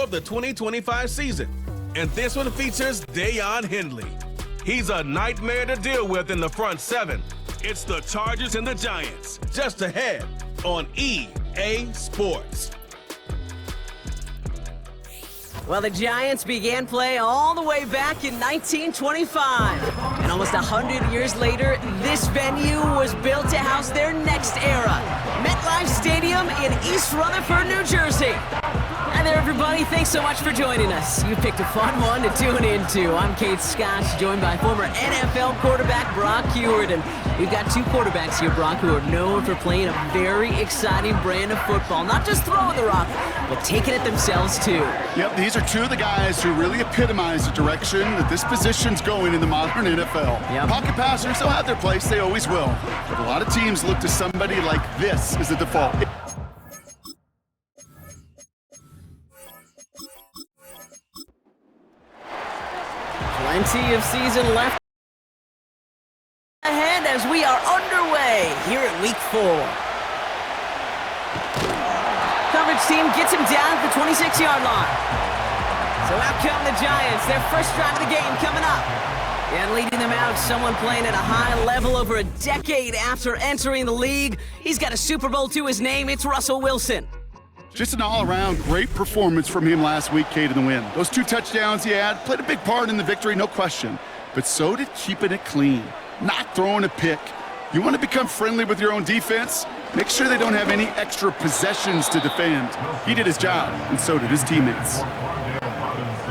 of the 2025 season. And this one features Deion Henley. He's a nightmare to deal with in the front seven. It's the Chargers and the Giants, just ahead on EA Sports. Well, the Giants began play all the way back in 1925. And almost 100 years later, this venue was built to house their next era. MetLife Stadium in East Rutherford, New Jersey. Hi there, everybody. Thanks so much for joining us. You picked a fun one to tune into. I'm Kate Scott, joined by former NFL quarterback Brock Huard. And we've got two quarterbacks here, Brock, who are known for playing a very exciting brand of football. Not just throwing the rock, but taking it themselves, too. Yep, these are two of the guys who really epitomize the direction that this position's going in the modern NFL. Yep. Pocket passers, they'll have their place. They always will. But a lot of teams look to somebody like this as the default. Plenty of season left ahead as we are underway here at Week 4. Coverage team gets him down at the 26-yard line. So out come the Giants, their first drive of the game coming up. And leading them out, someone playing at a high level over a decade after entering the league. He's got a Super Bowl to his name. It's Russell Wilson. Just an all-around great performance from him last week, Kate, in the win. Those 2 touchdowns he had played a big part in the victory, no question. But so did keeping it clean, not throwing a pick. You want to become friendly with your own defense? Make sure they don't have any extra possessions to defend. He did his job, and so did his teammates.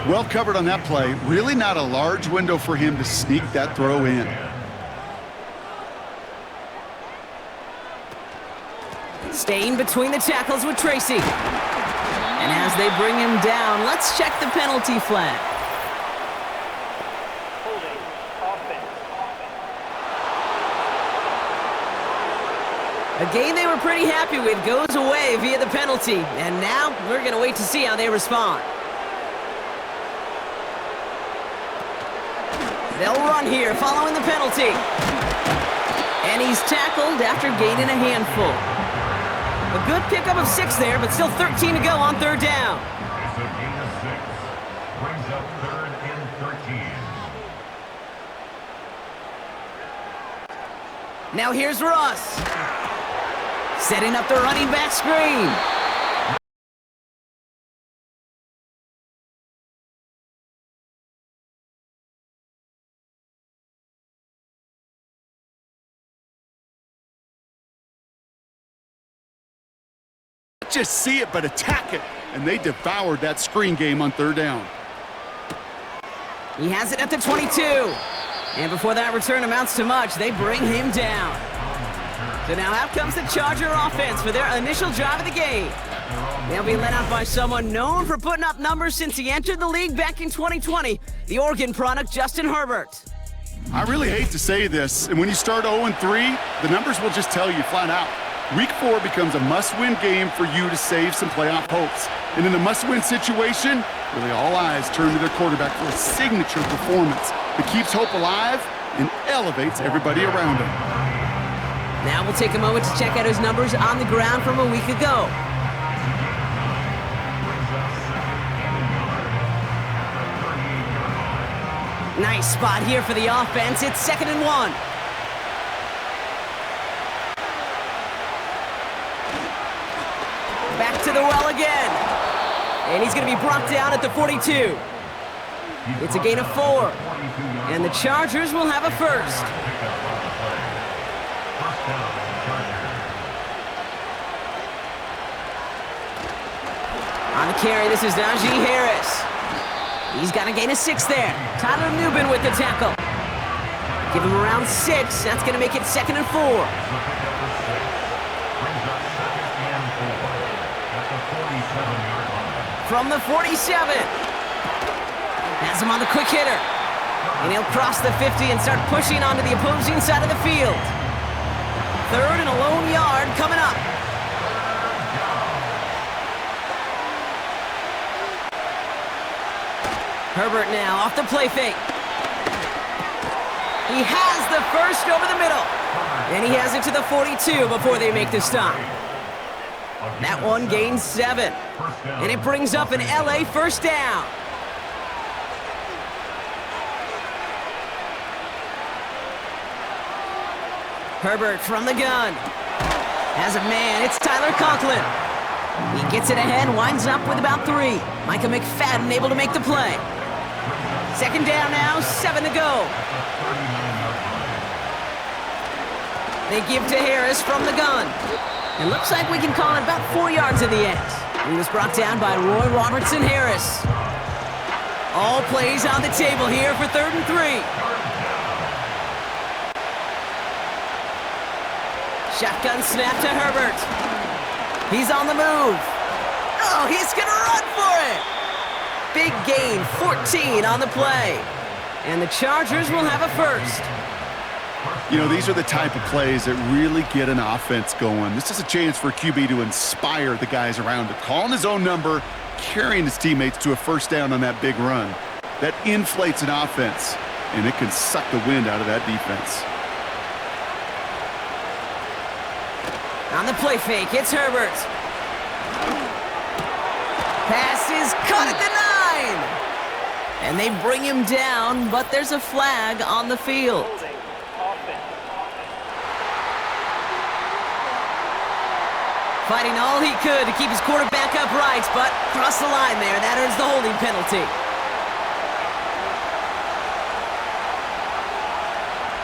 Well covered on that play. Really not a large window for him to sneak that throw in. Staying between the tackles with Tracy. And as they bring him down, let's check the penalty flag. A game they were pretty happy with goes away via the penalty. And now we're going to wait to see how they respond. They'll run here following the penalty. And he's tackled after gaining a handful. A good pickup of 6 there, but still 13 to go on third down. It's a gain of 6. Brings up 3rd and 13. Now here's Russ. Setting up the running back screen. Just see it, but attack it. And they devoured that screen game on third down. He has it at the 22. And before that return amounts to much, they bring him down. So now out comes the Charger offense for their initial drive of the game. They'll be led out by someone known for putting up numbers since he entered the league back in 2020, the Oregon product, Justin Herbert. I really hate to say this, and when you start 0-3, the numbers will just tell you flat out. Week 4 becomes a must-win game for you to save some playoff hopes. And in a must-win situation, really all eyes turn to their quarterback for a signature performance that keeps hope alive and elevates everybody around him. Now we'll take a moment to check out his numbers on the ground from a week ago. Nice spot here for the offense. It's 2nd and 1. Back to the well again. And he's going to be brought down at the 42. It's a gain of 4. And the Chargers will have a first. On the carry, this is Najee Harris. He's got a gain of 6 there. Tyler Nubin with the tackle. Give him around 6. That's going to make it 2nd and 4. From the 47. Has him on the quick hitter. And he'll cross the 50 and start pushing onto the opposing side of the field. 3rd and a lone yard coming up. Herbert now off the play fake. He has the first over the middle. And he has it to the 42 before they make the stop. That one gains 7. And it brings up an LA first down. Herbert from the gun. Has a man, it's Tyler Conklin. He gets it ahead, winds up with about 3. Micah McFadden able to make the play. Second down now, 7 to go. They give to Harris from the gun. It looks like we can call it about 4 yards in the end. He was brought down by Roy Robertson Harris. All plays on the table here for 3rd and 3. Shotgun snap to Herbert. He's on the move. Oh, he's gonna run for it. Big gain, 14 on the play. And the Chargers will have a first. You know, these are the type of plays that really get an offense going. This is a chance for QB to inspire the guys around him. Calling his own number, carrying his teammates to a first down on that big run. That inflates an offense, and it can suck the wind out of that defense. On the play fake, it's Herbert. Pass is caught at the 9. And they bring him down, but there's a flag on the field. Fighting all he could to keep his quarterback upright, but crossed the line there. That earns the holding penalty.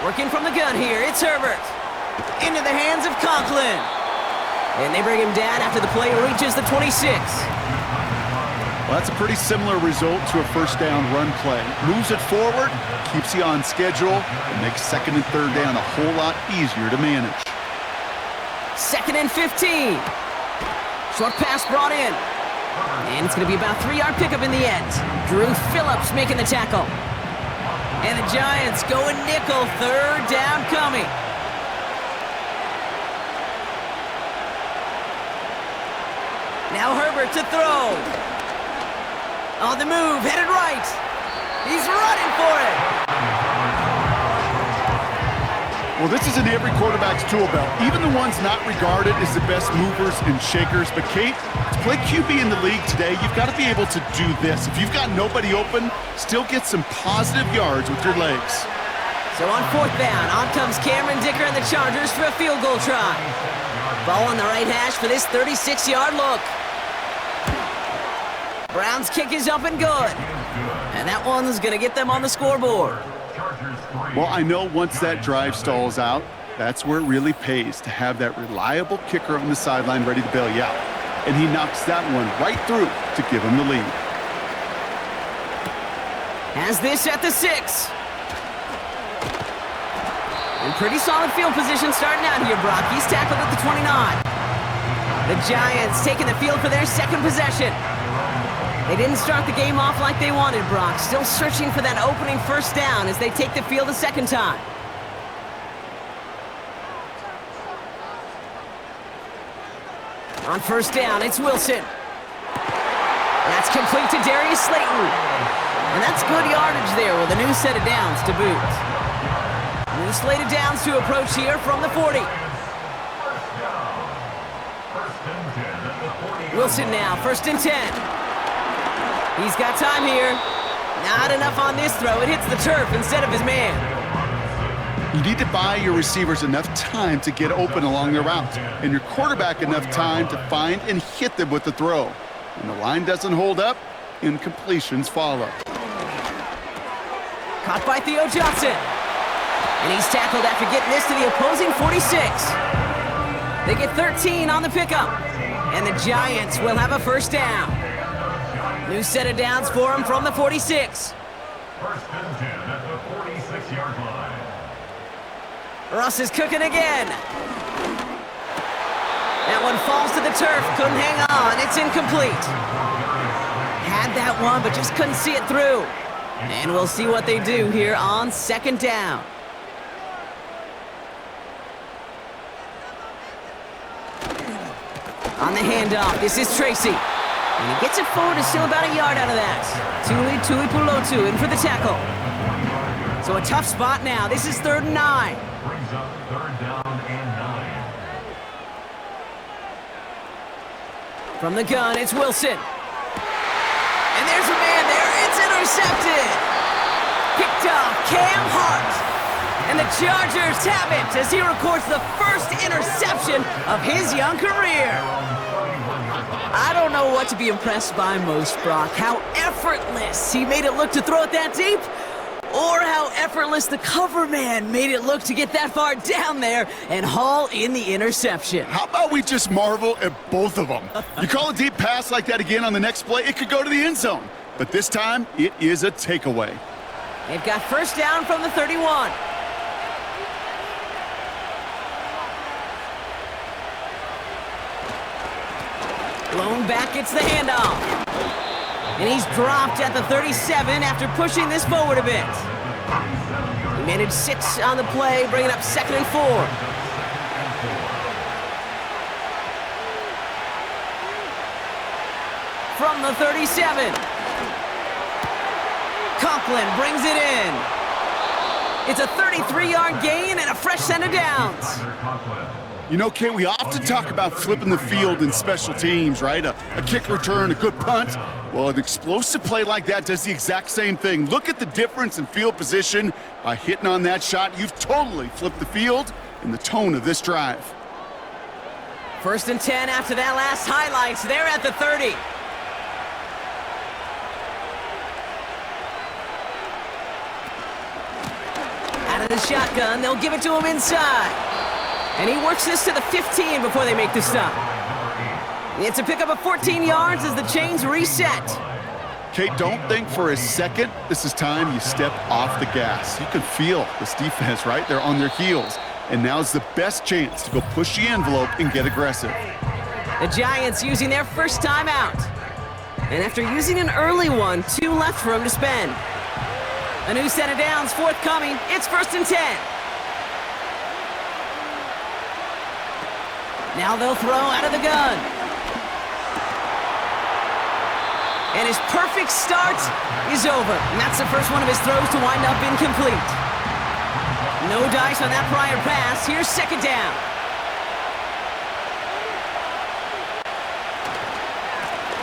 Working from the gun here, it's Herbert. Into the hands of Conklin. And they bring him down after the play reaches the 26. Well, that's a pretty similar result to a first down run play. Moves it forward, keeps you on schedule, and makes 2nd and 3rd down a whole lot easier to manage. 2nd and 15. Short pass brought in. And it's going to be about 3-yard pickup in the end. Drew Phillips making the tackle. And the Giants going nickel, 3rd down coming. Now Herbert to throw. On the move, headed right. He's running for it. Well, this is in every quarterback's tool belt, even the ones not regarded as the best movers and shakers. But Kate, to play QB in the league today, you've got to be able to do this. If you've got nobody open, still get some positive yards with your legs. So on 4th down, on comes Cameron Dicker and the Chargers for a field goal try. Ball on the right hash for this 36-yard look. Brown's kick is up and good. And that one's going to get them on the scoreboard. Well, I know once that drive stalls out, that's where it really pays to have that reliable kicker on the sideline ready to bail you out. And he knocks that one right through to give him the lead. Has this at the 6. And pretty solid field position starting out here, Brock. He's tackled at the 29. The Giants taking the field for their 2nd possession. They didn't start the game off like they wanted, Brock. Still searching for that opening first down as they take the field a 2nd time. On 1st down, it's Wilson. That's complete to Darius Slayton. And that's good yardage there with a new set of downs to boot. New slate of downs to approach here from the 40. Wilson now, 1st and 10. He's got time here. Not enough on this throw. It hits the turf instead of his man. You need to buy your receivers enough time to get open along their route, and your quarterback enough time to find and hit them with the throw. When the line doesn't hold up, incompletions follow. Caught by Theo Johnson. And he's tackled after getting this to the opposing 46. They get 13 on the pickup. And the Giants will have a first down. New set of downs for him from the 46. 1st and 10 at the 46-yard line. Russ is cooking again. That one falls to the turf. Couldn't hang on. It's incomplete. Had that one, but just couldn't see it through. And we'll see what they do here on 2nd down. On the handoff, this is Tracy. And he gets it forward to still about a yard out of that. Tuipulotu in for the tackle. So a tough spot now. This is 3rd and 9. Brings up 3rd down and 9. From the gun, it's Wilson. And there's a man there. It's intercepted. Picked off Cam Hart. And the Chargers have it as he records the first interception of his young career. I don't know what to be impressed by most, Brock. How effortless he made it look to throw it that deep, or how effortless the cover man made it look to get that far down there and haul in the interception. How about we just marvel at both of them? You call a deep pass like that again on the next play, it could go to the end zone. But this time, it is a takeaway. They've got first down from the 31. Blown back, it's the handoff. And he's dropped at the 37 after pushing this forward a bit. He managed 6 on the play, bringing up 2nd and 4. From the 37. Conklin brings it in. It's a 33-yard gain and a fresh set of downs. You know, Kate, we often talk about flipping the field in special teams, right? A kick return, a good punt. Well, an explosive play like that does the exact same thing. Look at the difference in field position. By hitting on that shot, you've totally flipped the field and the tone of this drive. 1st and 10 after that last highlights. They're at the 30. Out of the shotgun, they'll give it to him inside. And he works this to the 15 before they make the stop. It's a pickup of 14 yards as the chains reset. Kate, don't think for a second this is time you step off the gas. You can feel this defense, right? They're on their heels. And now's the best chance to go push the envelope and get aggressive. The Giants using their first timeout. And after using an early one, 2 left for him to spend. A new set of downs forthcoming. It's 1st and 10. Now they'll throw out of the gun. And his perfect start is over. And that's the first one of his throws to wind up incomplete. No dice on that prior pass. Here's 2nd down.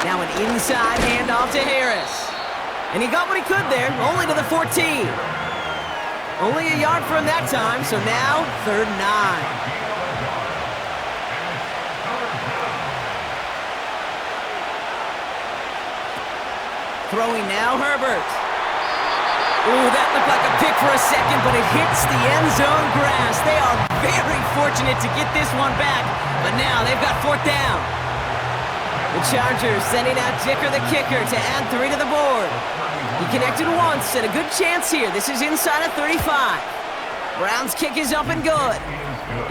Now an inside handoff to Harris. And he got what he could there, only to the 14. Only a yard for him that time, so now 3rd and 9. Throwing now, Herbert. Ooh, that looked like a pick for a second, but it hits the end zone grass. They are very fortunate to get this one back, but now they've got 4th down. The Chargers sending out Dicker the kicker to add 3 to the board. He connected once, and a good chance here. This is inside of 35. Browns kick is up and good.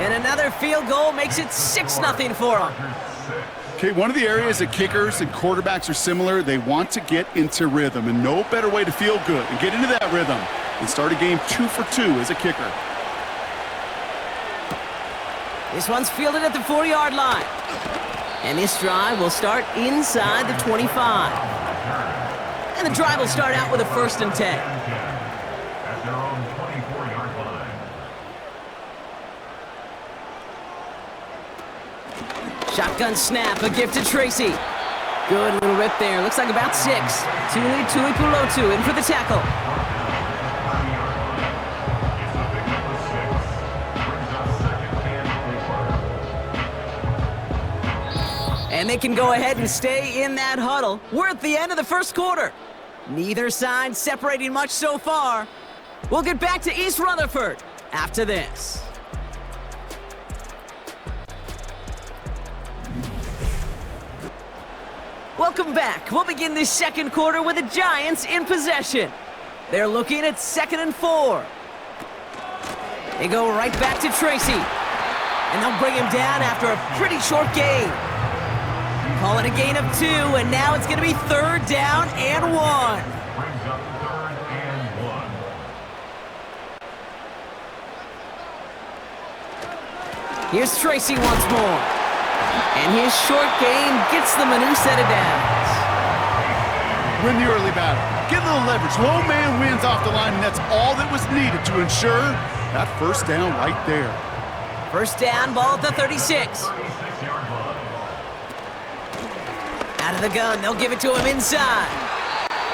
And another field goal makes it 6-0 for them. Okay, one of the areas that kickers and quarterbacks are similar, they want to get into rhythm, and no better way to feel good and get into that rhythm than start a game 2 for 2 as a kicker. This one's fielded at the 4-yard line. And this drive will start inside the 25. And the drive will start out with a 1st and 10. At their own 24-yard line. Shotgun snap, a gift to Tracy. Good little rip there. Looks like about 6. Tuli Tuipulotu in for the tackle. And they can go ahead and stay in that huddle. We're at the end of the first quarter. Neither side separating much so far. We'll get back to East Rutherford after this. Welcome back. We'll begin this second quarter with the Giants in possession. They're looking at 2nd and 4. They go right back to Tracy. And they'll bring him down after a pretty short gain. Call it a gain of 2, and now it's going to be 3rd down and 1. Brings up 3rd and 1. Here's Tracy once more. And his short game gets them a new set of downs. Win the early battle. Get a little leverage. Low man wins off the line, and that's all that was needed to ensure that 1st down right there. 1st down, ball at the 36. 36-yard line. Out of the gun, they'll give it to him inside.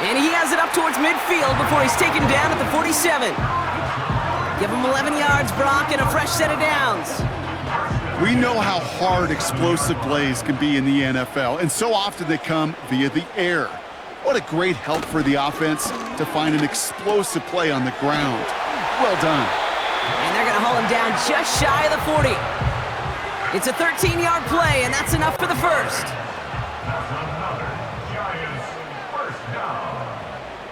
And he has it up towards midfield before he's taken down at the 47. Give him 11 yards, Brock, and a fresh set of downs. We know how hard explosive plays can be in the NFL, and so often they come via the air. What a great help for the offense to find an explosive play on the ground. Well done. And they're going to haul him down just shy of the 40. It's a 13-yard play, and that's enough for the first. That's another Giants first down.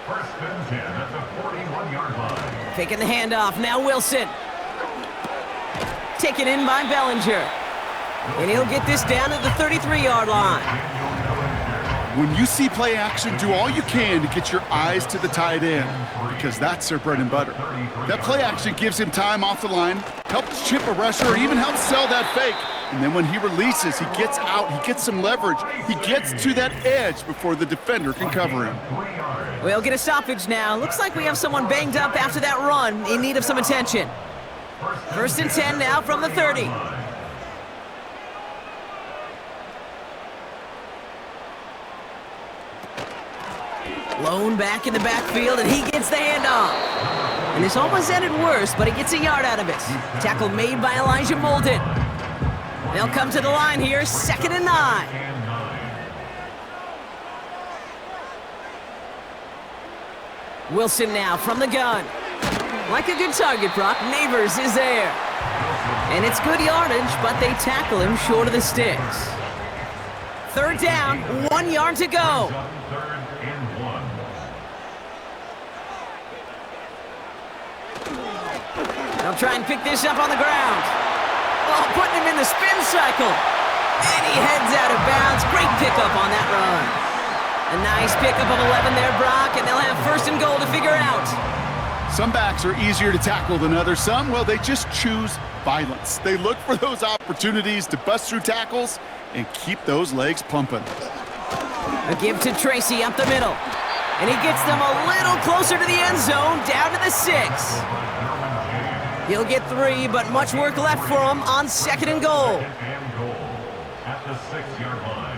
First and 10 at the 41-yard line. Taking the handoff, now Wilson. Taken in by Bellinger. And he'll get this down at the 33-yard line. When you see play action, do all you can to get your eyes to the tight end, because that's their bread and butter. That play action gives him time off the line, helps chip a rusher, or even helps sell that fake. And then when he releases, he gets out, he gets some leverage, he gets to that edge before the defender can cover him. We'll get a stoppage now. Looks like we have someone banged up after that run, in need of some attention. First and 10 now from the 30. Lone back in the backfield, and he gets the handoff. And this almost ended worse, but he gets a yard out of it. Tackle made by Elijah Molden. They'll come to the line here, 2nd and 9. Wilson now from the gun. Like a good target, Brock, Neighbors is there. And it's good yardage, but they tackle him short of the sticks. 3rd down, 1 yard to go. They'll try and pick this up on the ground. Oh, putting him in the spin cycle. And he heads out of bounds. Great pickup on that run. A nice pickup of 11 there, Brock, and they'll have 1st and goal to figure out. Some backs are easier to tackle than others. Some, well, they just choose violence. They look for those opportunities to bust through tackles and keep those legs pumping. A give to Tracy up the middle. And he gets them a little closer to the end zone, down to the 6. He'll get 3, but much work left for him on 2nd and goal. At the 6-yard line.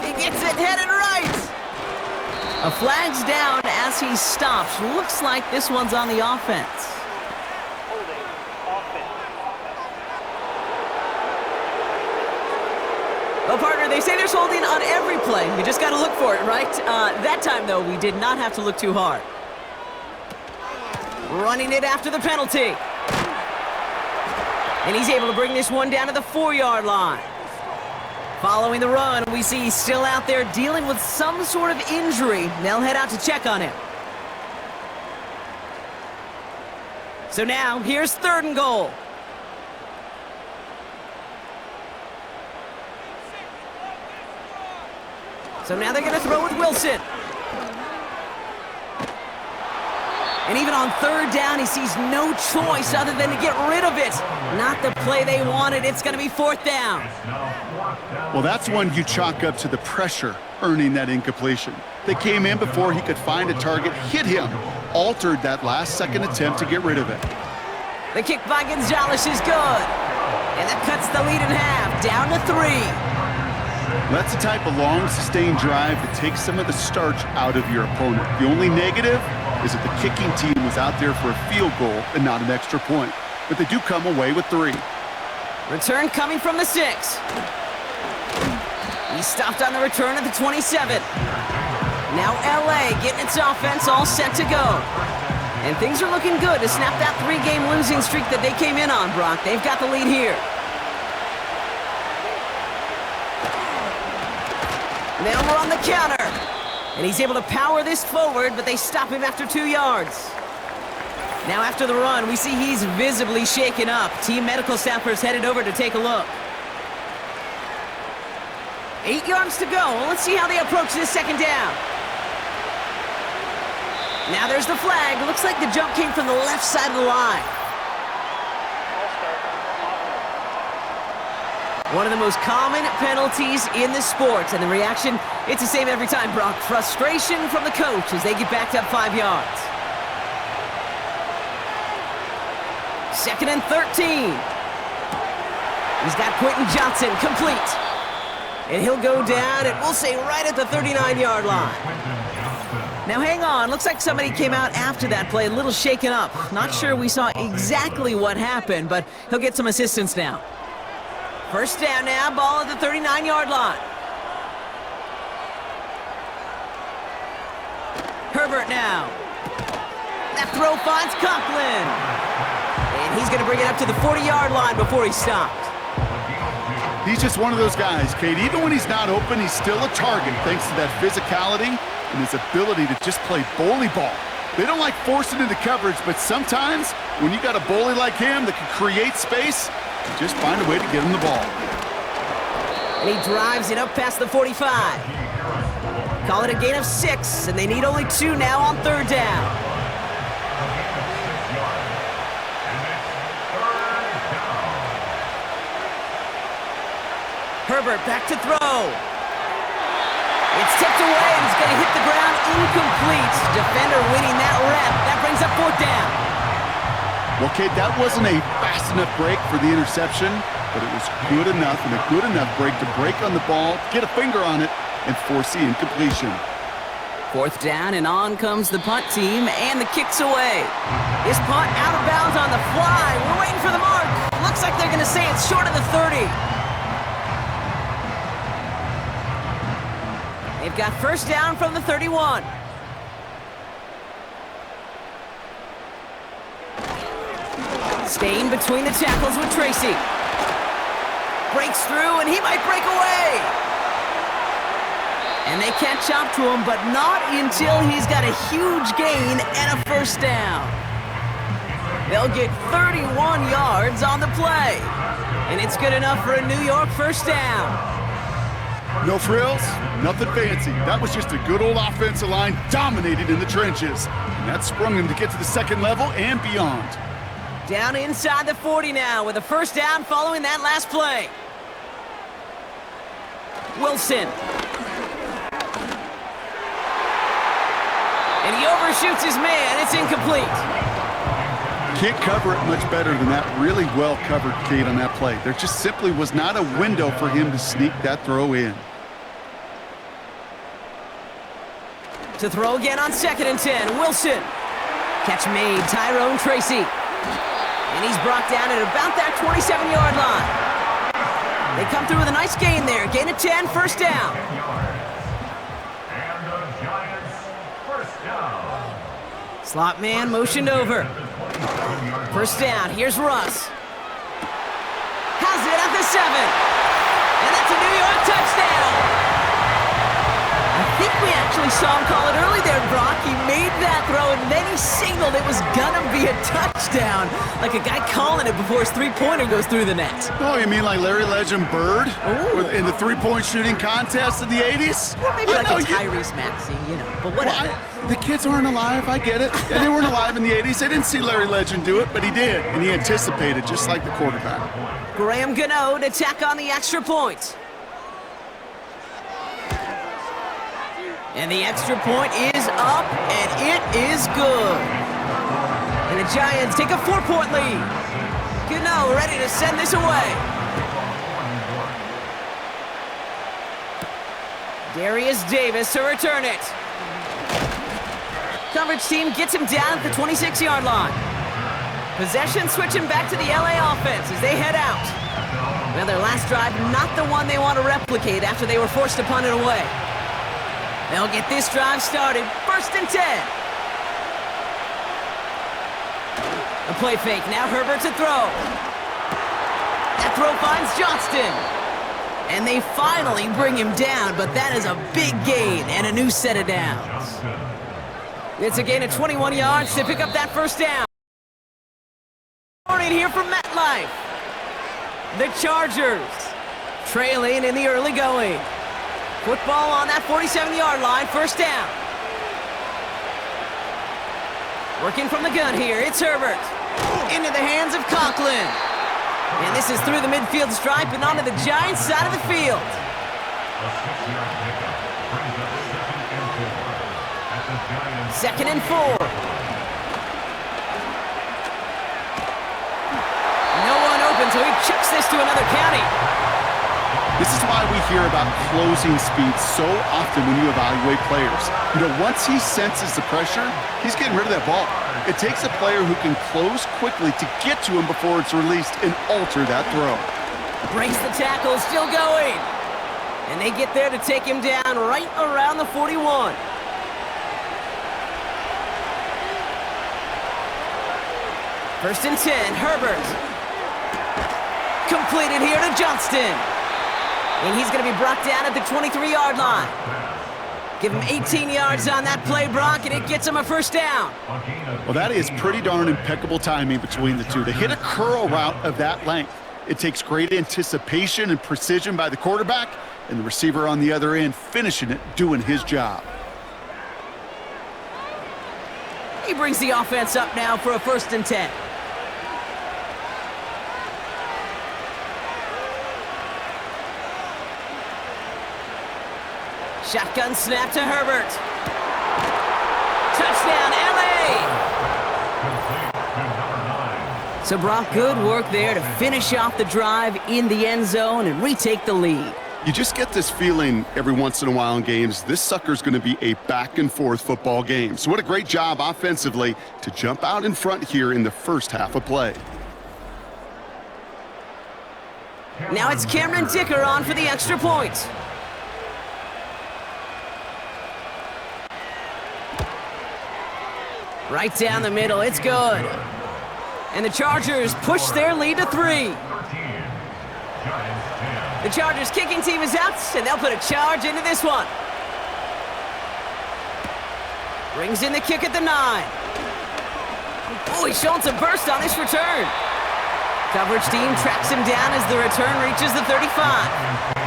He gets it headed right. A flag's down as he stops. Looks like this one's on the offense. Well, partner, they say there's holding on every play. You just got to look for it, right? That time, though, we did not have to look too hard. Running it after the penalty. And he's able to bring this one down to the 4-yard line. Following the run, we see he's still out there dealing with some sort of injury. They'll head out to check on him. So now, here's 3rd and goal. So now they're going to throw with Wilson. And even on 3rd down, he sees no choice other than to get rid of it. Not the play they wanted. It's going to be 4th down. Well, that's one you chalk up to the pressure earning that incompletion. They came in before he could find a target, hit him, altered that last-second attempt to get rid of it. The kick by Gonzalez is good. And that cuts the lead in half, down to 3. That's the type of long, sustained drive that takes some of the starch out of your opponent. The only negative is that the kicking team was out there for a field goal and not an extra point. But they do come away with 3. Return coming from the 6. He stopped on the return at the 27. Now LA getting its offense all set to go. And things are looking good to snap that 3-game losing streak that they came in on, Brock. They've got the lead here. Now we're on the counter. And he's able to power this forward, but they stop him after 2 yards. Now after the run, we see he's visibly shaken up. Team medical staffers headed over to take a look. 8 yards to go. Well, let's see how they approach this 2nd down. Now there's the flag. Looks like the jump came from the left side of the line. One of the most common penalties in the sport, and the reaction, it's the same every time, Brock. Frustration from the coach as they get backed up 5 yards. 2nd and 13. He's got Quentin Johnson complete. And he'll go down, and we'll say right at the 39-yard line. Now hang on, looks like somebody came out after that play a little shaken up. Not sure we saw exactly what happened, but he'll get some assistance now. First down now, ball at the 39-yard line. Herbert now. That throw finds Conklin. And he's going to bring it up to the 40-yard line before he stopped. He's just one of those guys, Kate. Even when he's not open, he's still a target thanks to that physicality and his ability to just play bully ball. They don't like forcing into coverage, but sometimes when you got a bully like him that can create space, you just find a way to get him the ball. And he drives it up past the 45. Call it a gain of 6, and they need only 2 now on third down. Herbert back to throw. It's tipped away, and it's going to hit the ground incomplete. Defender winning that rep. That brings up fourth down. Well, Kate, that wasn't a fast enough break for the interception, but it was good enough and a good enough break to break on the ball, get a finger on it, and force the incompletion. Fourth down, and on comes the punt team, and the kick's away. This punt out of bounds on the fly. We're waiting for the mark. Looks like they're going to say it's short of the 30. They've got first down from the 31. Staying between the tackles with Tracy. Breaks through, and he might break away. And they catch up to him, but not until he's got a huge gain and a first down. They'll get 31 yards on the play. And it's good enough for a New York first down. No frills, nothing fancy. That was just a good old offensive line dominated in the trenches. And that sprung him to get to the second level and beyond. Down inside the 40 now with a first down following that last play. Wilson. And he overshoots his man. It's incomplete. Can't cover it much better than that. Really well covered, Kate, on that play. There just simply was not a window for him to sneak that throw in. To throw again on 2nd and 10. Wilson. Catch made. Tyrone Tracy. And he's brought down at about that 27-yard line. They come through with a nice gain there. Gain of 10, first down. And the Giants first down. Slot man motioned over. First down, here's Russ. Has it at the 7. And that's a New York touchdown. I think we actually saw him call it early there, Brock. He made that throw, and then he signaled it was gonna be a touchdown. Like a guy calling it before his three-pointer goes through the net. Oh, you mean like Larry Legend Bird? Ooh. In the three-point shooting contest in the 80s? Or maybe like a Tyrese Maxey, you know, but whatever. Well, the kids aren't alive, I get it. Yeah, they weren't alive in the 80s. They didn't see Larry Legend do it, but he did, and he anticipated, just like the quarterback. Graham Gano to tack on the extra point. And the extra point is up, and it is good. And the Giants take a 4-point lead. Gano ready to send this away. Darius Davis to return it. Coverage team gets him down at the 26-yard line. Possession switching back to the LA offense as they head out. Well, their last drive, not the one they want to replicate after they were forced to punt it away. They'll get this drive started, 1st and 10. A play fake, now Herbert to throw. That throw finds Johnston. And they finally bring him down, but that is a big gain and a new set of downs. It's a gain of 21 yards to pick up that first down. Morning here from MetLife. The Chargers trailing in the early going. Football on that 47-yard line, first down. Working from the gun here, it's Herbert. Into the hands of Conklin. And this is through the midfield stripe and onto the Giants side of the field. A 6-yard pickup brings up 2nd and 4 at the Giants. 2nd and 4. No one open, so he chucks this to another county. This is why we hear about closing speed so often when you evaluate players. You know, once he senses the pressure, he's getting rid of that ball. It takes a player who can close quickly to get to him before it's released and alter that throw. Breaks the tackle, still going. And they get there to take him down right around the 41. First and 10, Herbert. Completed here to Johnston. And he's going to be brought down at the 23-yard line. Give him 18 yards on that play, Brock, and it gets him a first down. Well, that is pretty darn impeccable timing between the two. To hit a curl route of that length, it takes great anticipation and precision by the quarterback, and the receiver on the other end finishing it, doing his job. He brings the offense up now for a first and 10. Shotgun snap to Herbert. Touchdown, LA! So Brock, good work there to finish off the drive in the end zone and retake the lead. You just get this feeling every once in a while in games, this sucker's going to be a back-and-forth football game. So what a great job offensively to jump out in front here in the first half of play. Now it's Cameron Dicker on for the extra point. Right down the middle, it's good. And the Chargers push their lead to 3. The Chargers kicking team is out, and they'll put a charge into this one. Brings in the kick at the 9. Oh, he's showing some burst on this return. Coverage team tracks him down as the return reaches the 35.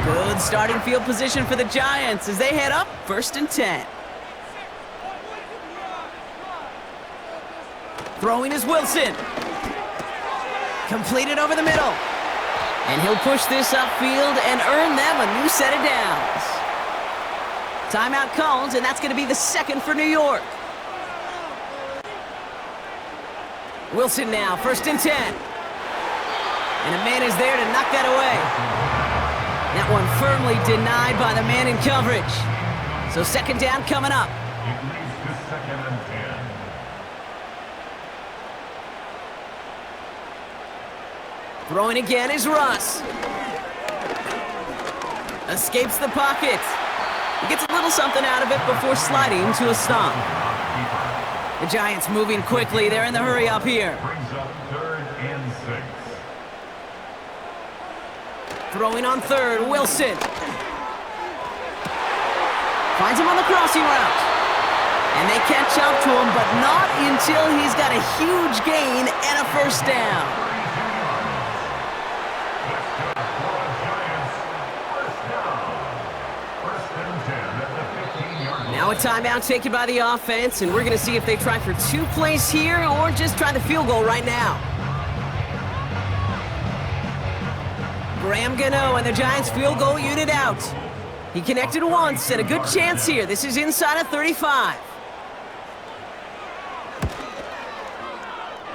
Good starting field position for the Giants as they head up first and 10. Throwing is Wilson. Completed over the middle. And he'll push this upfield and earn them a new set of downs. Timeout called, and that's going to be the second for New York. Wilson now, first and 10. And a man is there to knock that away. That one firmly denied by the man in coverage. So second down coming up. It leads to second and 10. Throwing again is Russ. Escapes the pocket. He gets a little something out of it before sliding to a stop. The Giants moving quickly. They're in the hurry up here. Brings up third and 6. Throwing on third, Wilson. Finds him on the crossing route. And they catch up to him, but not until he's got a huge gain and a first down. Now a timeout taken by the offense, and we're going to see if they try for 2 plays here or just try the field goal right now. Graham Gano and the Giants field goal unit out. He connected once and a good chance here. This is inside of 35.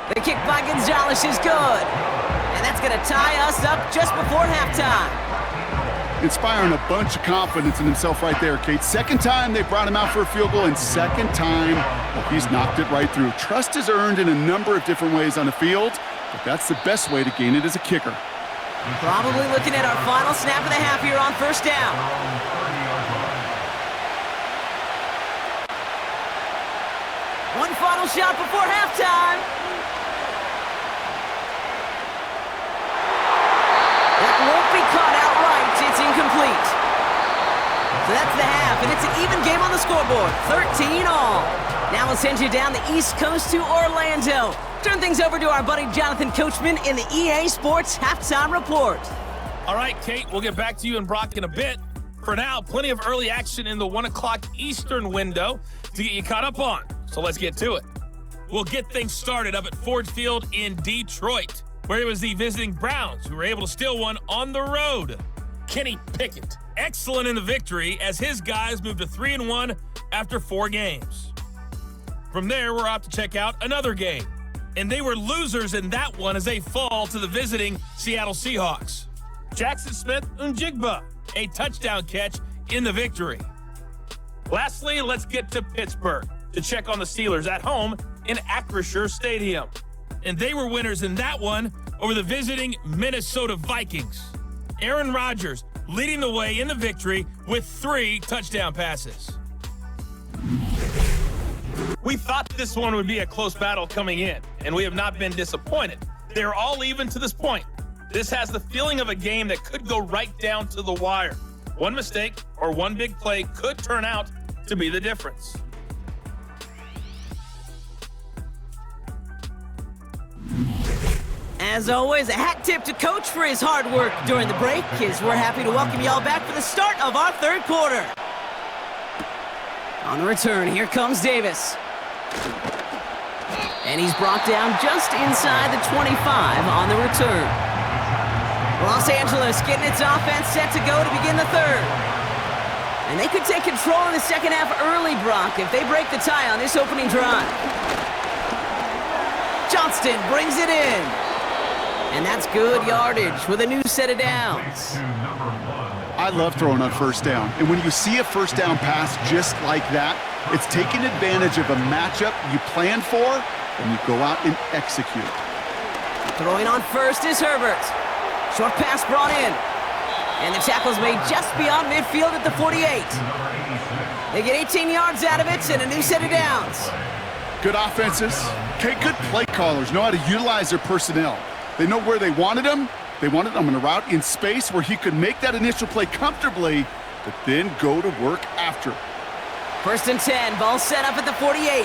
The kick by Gonzalez is good. And that's going to tie us up just before halftime. Inspiring a bunch of confidence in himself right there, Kate. Second time they brought him out for a field goal, and second time he's knocked it right through. Trust is earned in a number of different ways on the field, but that's the best way to gain it as a kicker. Probably looking at our final snap of the half here on first down. One final shot before halftime. That won't be caught outright. It's incomplete. So that's the half, and it's an even game on the scoreboard. 13-all. Now we'll send you down the East Coast to Orlando. Turn things over to our buddy Jonathan Coachman in the EA Sports Halftime Report. All right, Kate, we'll get back to you and Brock in a bit. For now, plenty of early action in the 1 o'clock Eastern window to get you caught up on. So let's get to it. We'll get things started up at Ford Field in Detroit, where it was the visiting Browns who were able to steal one on the road. Kenny Pickett, excellent in the victory as his guys moved to 3-1 after 4 games. From there, we're off to check out another game. And they were losers in that one as they fall to the visiting Seattle Seahawks. Jackson Smith-Njigba, a touchdown catch in the victory. Lastly, let's get to Pittsburgh to check on the Steelers at home in Acrisure Stadium. And they were winners in that one over the visiting Minnesota Vikings. Aaron Rodgers leading the way in the victory with 3 touchdown passes. We thought this one would be a close battle coming in, and we have not been disappointed. They're all even to this point. This has the feeling of a game that could go right down to the wire. One mistake or one big play could turn out to be the difference. As always, a hat tip to Coach for his hard work during the break, as we're happy to welcome y'all back for the start of our third quarter. On the return, here comes Davis. And he's brought down just inside the 25 on the return. Los Angeles getting its offense set to go to begin the third. And they could take control in the second half early, Brock, if they break the tie on this opening drive. Johnston brings it in. And that's good yardage with a new set of downs. I love throwing on first down. And when you see a first down pass just like that, it's taking advantage of a matchup you planned for, and you go out and execute. Throwing on first is Herbert. Short pass brought in. And the tackle's made just beyond midfield at the 48. They get 18 yards out of it and a new set of downs. Good offenses. Okay, good play callers know how to utilize their personnel. They know where they wanted them. They wanted them in a route in space where he could make that initial play comfortably, but then go to work after. First and 10, ball set up at the 48.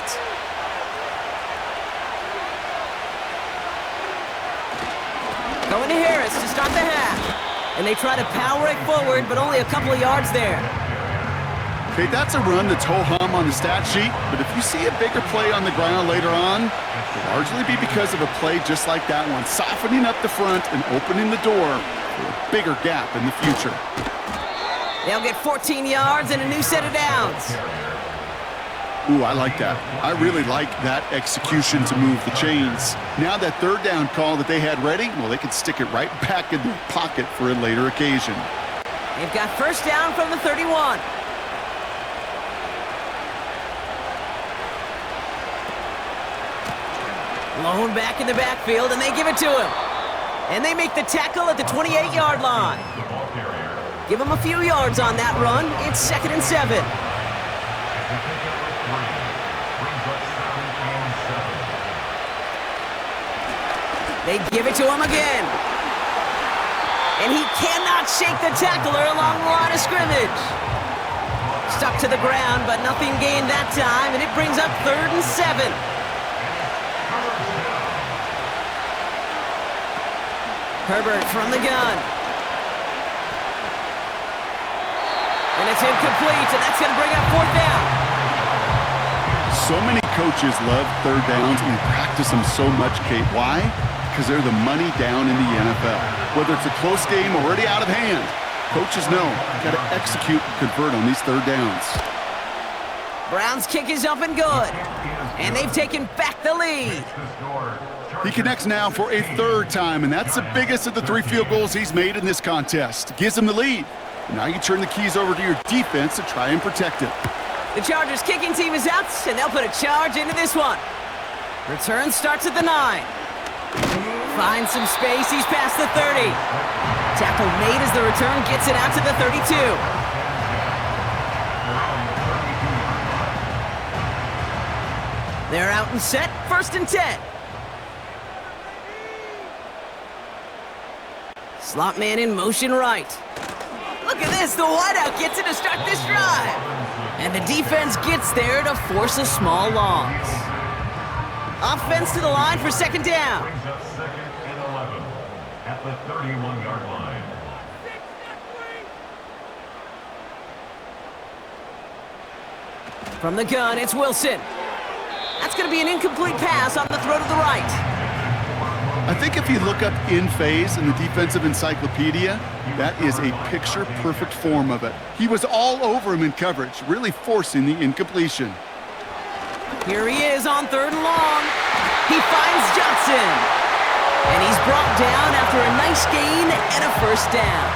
Going to Harris to start the half. And they try to power it forward, but only a couple of yards there. Okay, that's a run that's ho-hum on the stat sheet, but if you see a bigger play on the ground later on, it'll largely be because of a play just like that one, softening up the front and opening the door for a bigger gap in the future. They'll get 14 yards and a new set of downs. Ooh, I like that. I really like that execution to move the chains. Now that third down call that they had ready, well, they can stick it right back in their pocket for a later occasion. They've got first down from the 31. Lone back in the backfield, and they give it to him. And they make the tackle at the 28-yard line. Give him a few yards on that run. It's 2nd and 7. They give it to him again. And he cannot shake the tackler along the line of scrimmage. Stuck to the ground, but nothing gained that time, and it brings up 3rd and 7. Herbert from the gun. And it's incomplete, and that's going to bring up 4th down. So many coaches love third downs and practice them so much, Kate. Why? Because they're the money down in the NFL. Whether it's a close game or already out of hand, coaches know got to execute and convert on these third downs. Brown's kick is up and good. And they've taken back the lead. He connects now for a 3rd time, and that's the biggest of the 3 field goals he's made in this contest. Gives him the lead. And now you turn the keys over to your defense to try and protect it. The Chargers kicking team is out, and they'll put a charge into this one. Return starts at the 9. Finds some space, he's past the 30. Tackle made as the return gets it out to the 32. They're out and set, 1st and 10. Slot man in motion right. Look at this, the wideout gets it to start this drive. And the defense gets there to force a small loss. Offense to the line for 2nd down. Brings up 2nd and 11 at the 31-yard line. From the gun, it's Wilson. That's going to be an incomplete pass on the throw to the right. I think if you look up in phase in the defensive encyclopedia, that is a picture-perfect form of it. He was all over him in coverage, really forcing the incompletion. Here he is on 3rd and long. He finds Johnson. And he's brought down after a nice gain and a first down.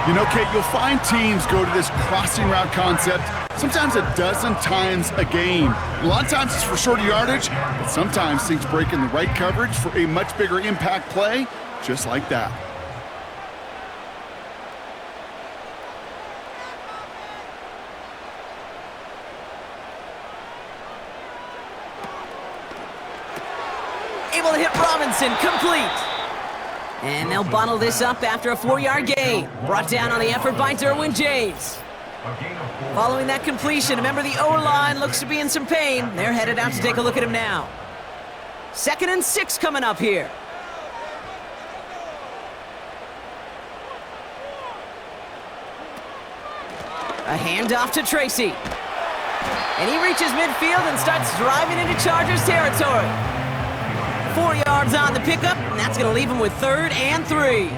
You know, Kate, you'll find teams go to this crossing route concept sometimes a dozen times a game. A lot of times it's for shorter yardage, but sometimes things break in the right coverage for a much bigger impact play, just like that. Able to hit Robinson, complete. And they'll bottle this up after a 4-yard gain. Brought down on the effort by Derwin James. Following that completion, a member of the O-line looks to be in some pain. They're headed out to take a look at him now. 2nd and 6 coming up here. A handoff to Tracy. And he reaches midfield and starts driving into Chargers territory. 4 yards on the pickup, and that's going to leave him with 3rd and 3. Brings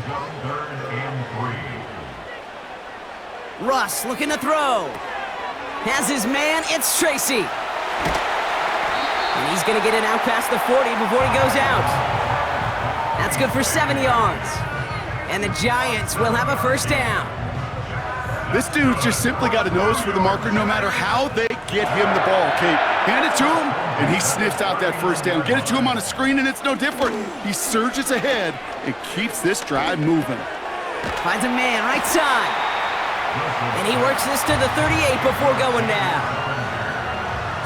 up 3rd and 3. Russ looking to throw. Has his man, it's Tracy. And he's going to get it out past the 40 before he goes out. That's good for 7 yards. And the Giants will have a first down. This dude's just simply got a nose for the marker no matter how they get him the ball, Kate. Hand it to him, and he sniffs out that first down. Get it to him on a screen, and it's no different. He surges ahead and keeps this drive moving. Finds a man right side. And he works this to the 38 before going down.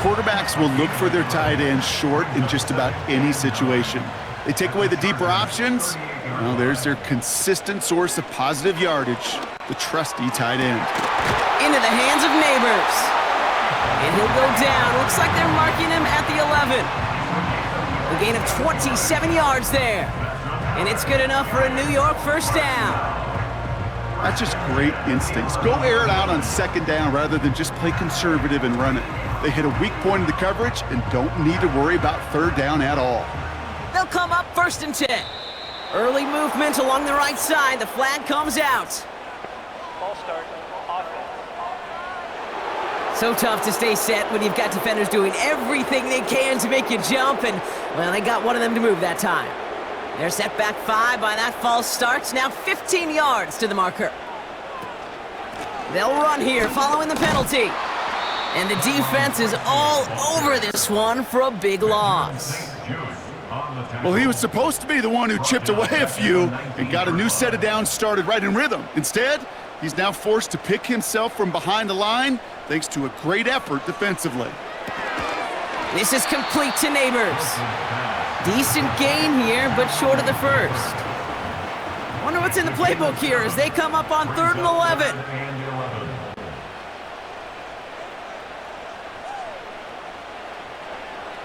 Quarterbacks will look for their tight end short in just about any situation. They take away the deeper options. Well, there's their consistent source of positive yardage, the trusty tight end. Into the hands of Neighbors. And he'll go down. Looks like they're marking him at the 11. A gain of 27 yards there. And it's good enough for a New York first down. That's just great instincts. Go air it out on 2nd down rather than just play conservative and run it. They hit a weak point in the coverage and don't need to worry about 3rd down at all. They'll come up 1st and 10. Early movement along the right side. The flag comes out. Ball start. Offense. So tough to stay set when you've got defenders doing everything they can to make you jump, and, well, they got one of them to move that time. They're set back 5 by that false start. Now 15 yards to the marker. They'll run here following the penalty. And the defense is all over this one for a big loss. Well, he was supposed to be the one who chipped away a few and got a new set of downs started right in rhythm. Instead, he's now forced to pick himself from behind the line thanks to a great effort defensively. This is complete to Neighbors. Decent gain here, but short of the first. Wonder what's in the playbook here as they come up on 3rd and 11.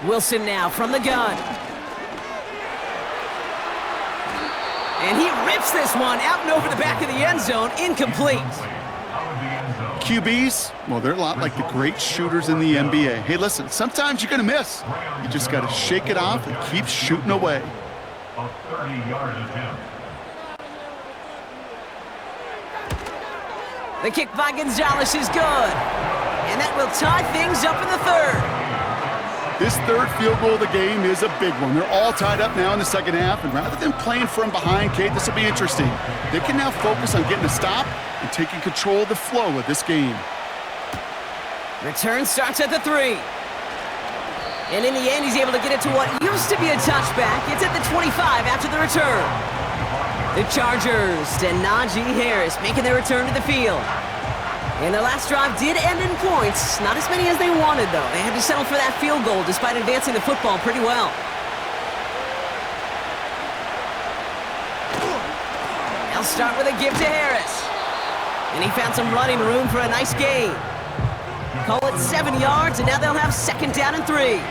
Wilson now from the gun. And he rips this one out and over the back of the end zone, incomplete. QBs, well, they're a lot like the great shooters in the NBA. Hey, listen, sometimes you're going to miss. You just got to shake it off and keep shooting away. A 30-yard attempt. The kick by Gonzalez is good. And that will tie things up in the 3rd. This 3rd field goal of the game is a big one. They're all tied up now in the 2nd half, and rather than playing from behind, Kate, this will be interesting. They can now focus on getting a stop and taking control of the flow of this game. Return starts at the 3. And in the end, he's able to get it to what used to be a touchback. It's at the 25 after the return. The Chargers and Najee Harris making their return to the field. And their last drive did end in points. Not as many as they wanted, though. They had to settle for that field goal despite advancing the football pretty well. They'll start with a give to Harris. And he found some running room for a nice gain. Call it 7 yards, and now they'll have 2nd down and 3.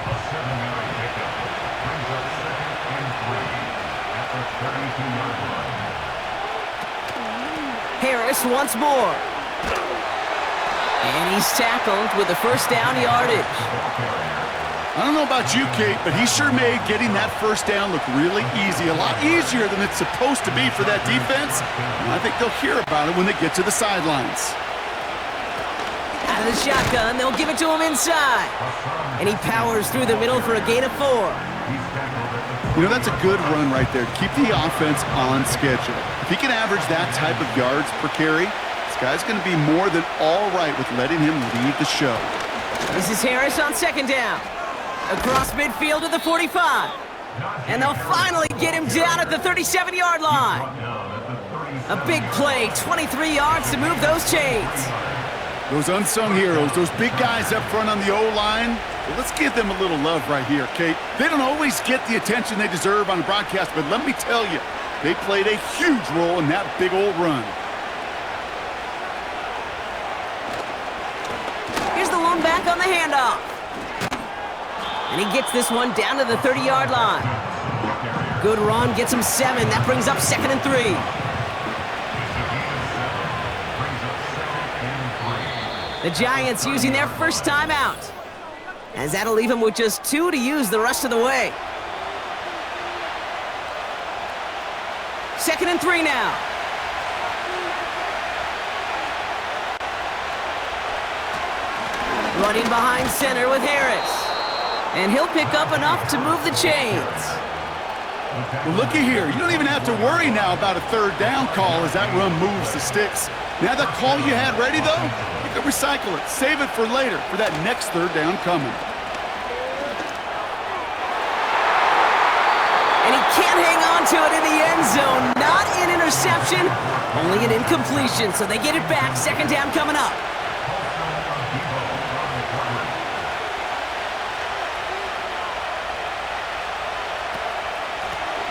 Harris once more. And he's tackled with the first down yardage. I don't know about you, Kate, but he sure made getting that first down look really easy. A lot easier than it's supposed to be for that defense. And I think they'll hear about it when they get to the sidelines. Out of the shotgun, they'll give it to him inside. And he powers through the middle for a gain of 4. You know, that's a good run right there. Keep the offense on schedule. If he can average that type of yards per carry, this guy's going to be more than all right with letting him lead the show. This is Harris on 2nd down. Across midfield to the 45. And they'll finally get him down at the 37-yard line. A big play, 23 yards to move those chains. Those unsung heroes, those big guys up front on the O-line, well, let's give them a little love right here, Kate. They don't always get the attention they deserve on the broadcast, but let me tell you, they played a huge role in that big old run. Here's the lone back on the handoff. And he gets this one down to the 30-yard line. Good run, gets him 7. That brings up 2nd and 3. The Giants using their first timeout, as that'll leave them with just 2 to use the rest of the way. 2nd and 3 now. Running behind center with Harris. And he'll pick up enough to move the chains. Well, looky here. You don't even have to worry now about a 3rd down call as that run moves the sticks. Now that call you had ready, though, you can recycle it. Save it for later, for that next 3rd down coming. And he can't hang on to it in the end zone. Not an interception, only an incompletion. So they get it back. 2nd down coming up.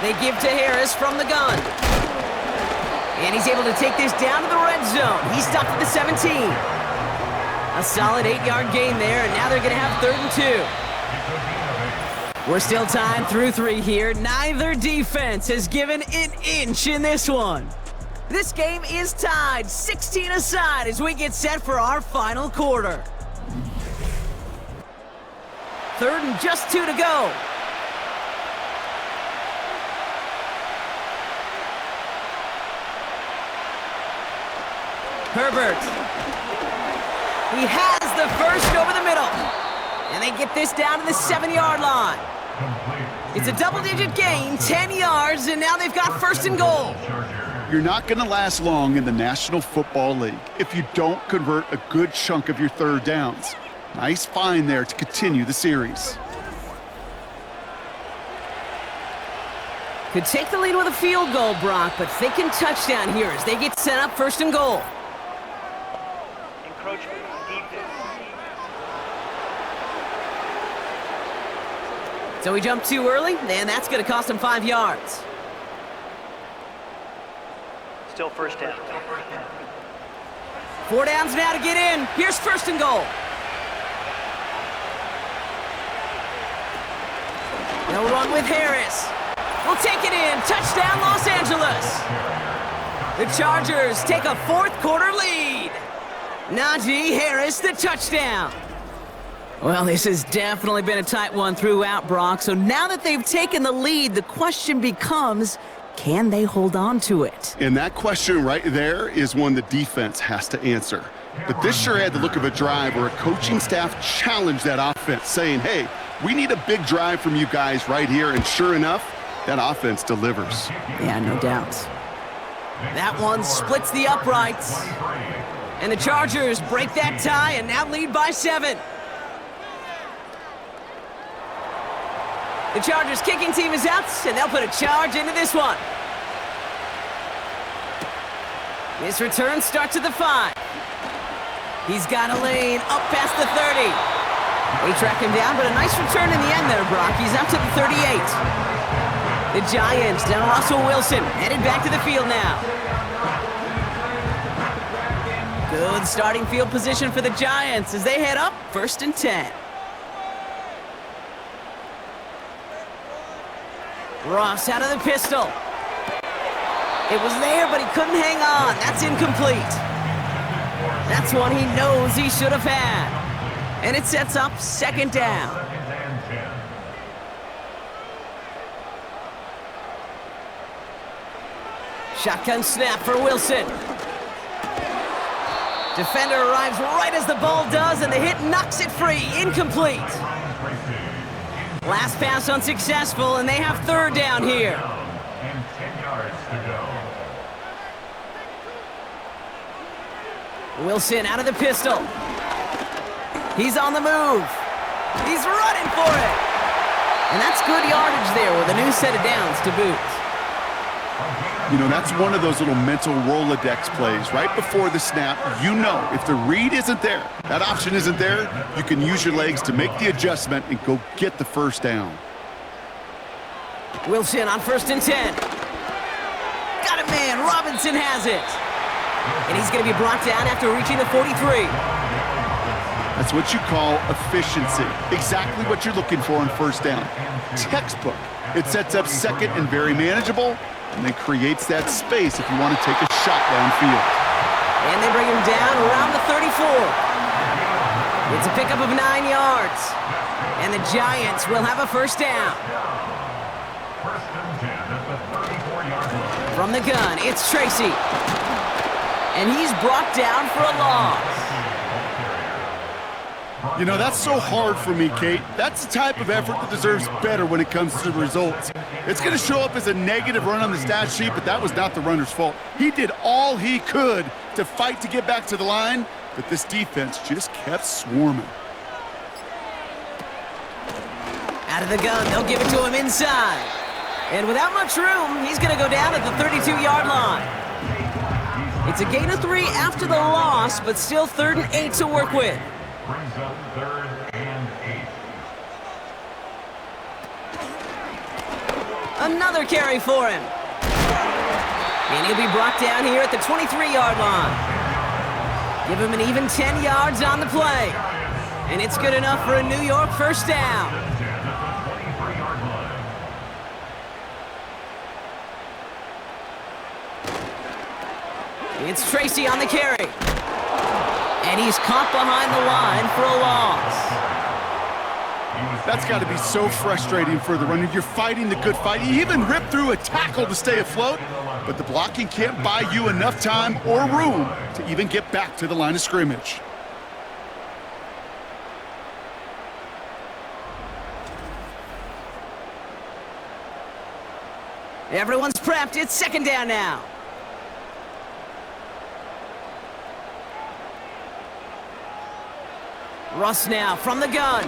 They give to Harris from the gun. And he's able to take this down to the red zone. He's stopped at the 17. A solid 8-yard gain there, and now they're going to have 3rd and 2. We're still tied through 3 here. Neither defense has given an inch in this one. This game is tied 16 aside as we get set for our final quarter. 3rd and just 2 to go. Herbert. He has the first over the middle. And they get this down to the 7-yard line. It's a double-digit gain, 10 yards, and now they've got 1st and goal. You're not going to last long in the National Football League if you don't convert a good chunk of your 3rd downs. Nice find there to continue the series. Could take the lead with a field goal, Brock, but thinking touchdown here as they get set up 1st and goal. Encroachment defense. So he jumped too early, and that's going to cost him 5 yards. Still 1st down. 4 downs now to get in. Here's 1st and goal. They'll run with Harris. We'll take it in. Touchdown, Los Angeles. The Chargers take a 4th quarter lead. Najee Harris, the touchdown. Well, this has definitely been a tight one throughout, Brock. So now that they've taken the lead, the question becomes, can they hold on to it? And that question right there is one the defense has to answer. But this sure had the look of a drive where a coaching staff challenged that offense, saying, hey, we need a big drive from you guys right here. And sure enough, that offense delivers. Yeah, no doubt. That one splits the uprights. And the Chargers break that tie and now lead by 7. The Chargers kicking team is out, and they'll put a charge into this one. This return starts at the 5. He's got a lane up past the 30. They track him down, but a nice return in the end there, Brock. He's up to the 38. The Giants, down Russell Wilson, headed back to the field now. Good starting field position for the Giants as they head up 1st and 10. Ross out of the pistol. It was there, but he couldn't hang on. That's incomplete. That's one he knows he should have had. And it sets up 2nd down. Shotgun snap for Wilson. Defender arrives right as the ball does, and the hit knocks it free. Incomplete. Last pass unsuccessful, and they have third down here. And 10 yards to go. Wilson out of the pistol. He's on the move. He's running for it. And that's good yardage there with a new set of downs to boot. You know, that's one of those little mental Rolodex plays. Right before the snap, you know if the read isn't there, that option isn't there, you can use your legs to make the adjustment and go get the first down. Wilson on 1st and 10. Got it, man. Robinson has it. And he's going to be brought down after reaching the 43. That's what you call efficiency. Exactly what you're looking for on first down. Textbook. It sets up second and very manageable, and then creates that space if you want to take a shot downfield. And they bring him down around the 34. It's a pickup of 9 yards. And the Giants will have a first down. First and 10 at the 34-yard line. From the gun, it's Tracy. And he's brought down for a loss. You know, that's so hard for me, Kate. That's the type of effort that deserves better when it comes to the results. It's going to show up as a negative run on the stat sheet, but that was not the runner's fault. He did all he could to fight to get back to the line, but this defense just kept swarming. Out of the gun, they'll give it to him inside. And without much room, he's going to go down at the 32-yard line. It's a gain of 3 after the loss, but still 3rd and 8 to work with. Brings up 3rd and 8. Another carry for him. And he'll be brought down here at the 23-yard line. Give him an even 10 yards on the play. And it's good enough for a New York first down. It's Tracy on the carry. And he's caught behind the line for a loss. That's got to be so frustrating for the runner. You're fighting the good fight. You even rip through a tackle to stay afloat, but the blocking can't buy you enough time or room to even get back to the line of scrimmage. Everyone's prepped. It's second down now. Russ now from the gun.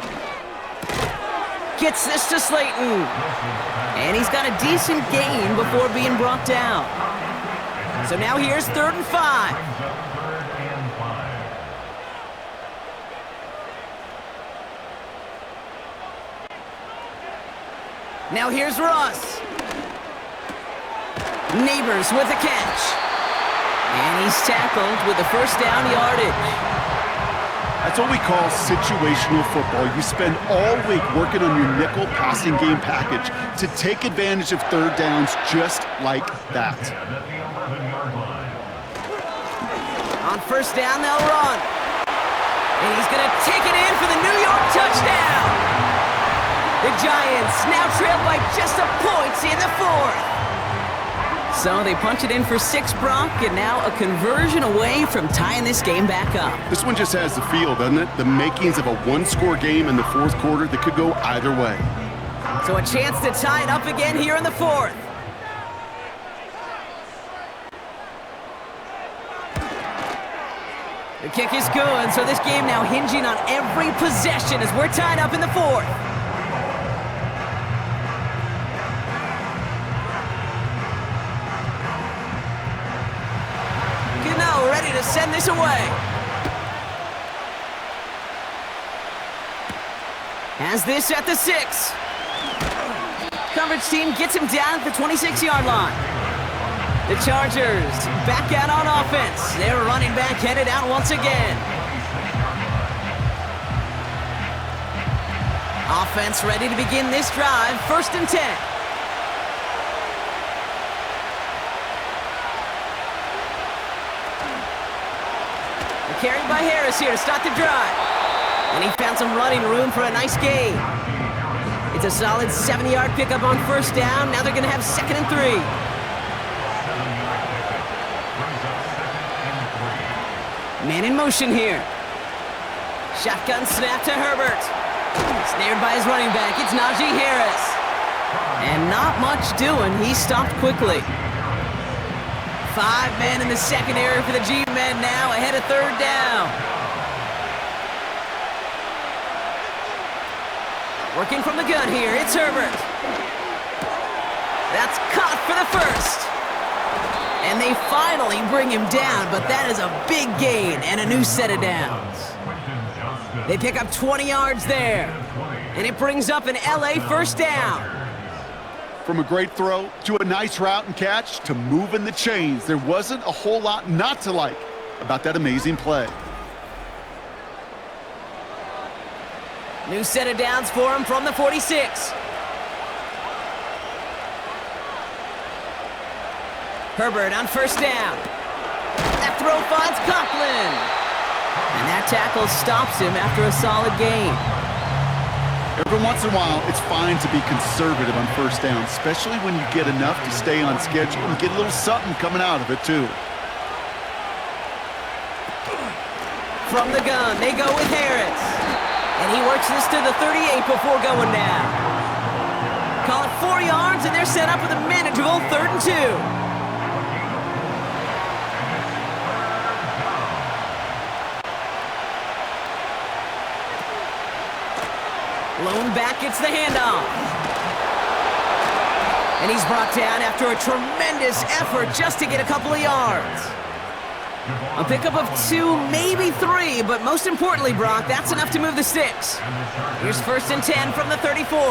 Gets this to Slayton. And he's got a decent gain before being brought down. So now here's 3rd and 5. Now here's Russ. Neighbors with a catch. And he's tackled with the first down yardage. That's what we call situational football. You spend all week working on your nickel passing game package to take advantage of third downs just like that. On first down, they'll run. And he's going to take it in for the New York touchdown. The Giants now trail by just a point in the 4th. So they punch it in for 6, Brock, and now a conversion away from tying this game back up. This one just has the feel, doesn't it? The makings of a one-score game in the 4th quarter that could go either way. So a chance to tie it up again here in the 4th. The kick is good, so this game now hinging on every possession as we're tied up in the 4th. Ready to send this away. Has this at the 6. Coverage team gets him down at the 26-yard line. The Chargers back out on offense. Their running back headed out once again. Offense ready to begin this drive. 1st and 10. Carried by Harris here to start the drive. And he found some running room for a nice gain. It's a solid 7-yard pickup on first down. Now they're going to have 2nd and 3. Man in motion here. Shotgun snap to Herbert. Snared by his running back. It's Najee Harris. And not much doing. He stopped quickly. 5 men in the secondary for the G-men now ahead of third down. Working from the gun here. It's Herbert. That's caught for the first. And they finally bring him down, but that is a big gain and a new set of downs. They pick up 20 yards there, and it brings up an LA first down. From a great throw to a nice route and catch to moving the chains, there wasn't a whole lot not to like about that amazing play. New set of downs for him from the 46. Herbert on first down. That throw finds Conklin. And that tackle stops him after a solid gain. Every once in a while, it's fine to be conservative on first down, especially when you get enough to stay on schedule and get a little something coming out of it, too. From the gun, they go with Harris. And he works this to the 38 before going down. Call it 4 yards, and they're set up with a manageable 3rd and 2. Lone back gets the handoff. And he's brought down after a tremendous effort just to get a couple of yards. A pickup of 2, maybe 3, but most importantly, Brock, that's enough to move the sticks. Here's 1st and 10 from the 34.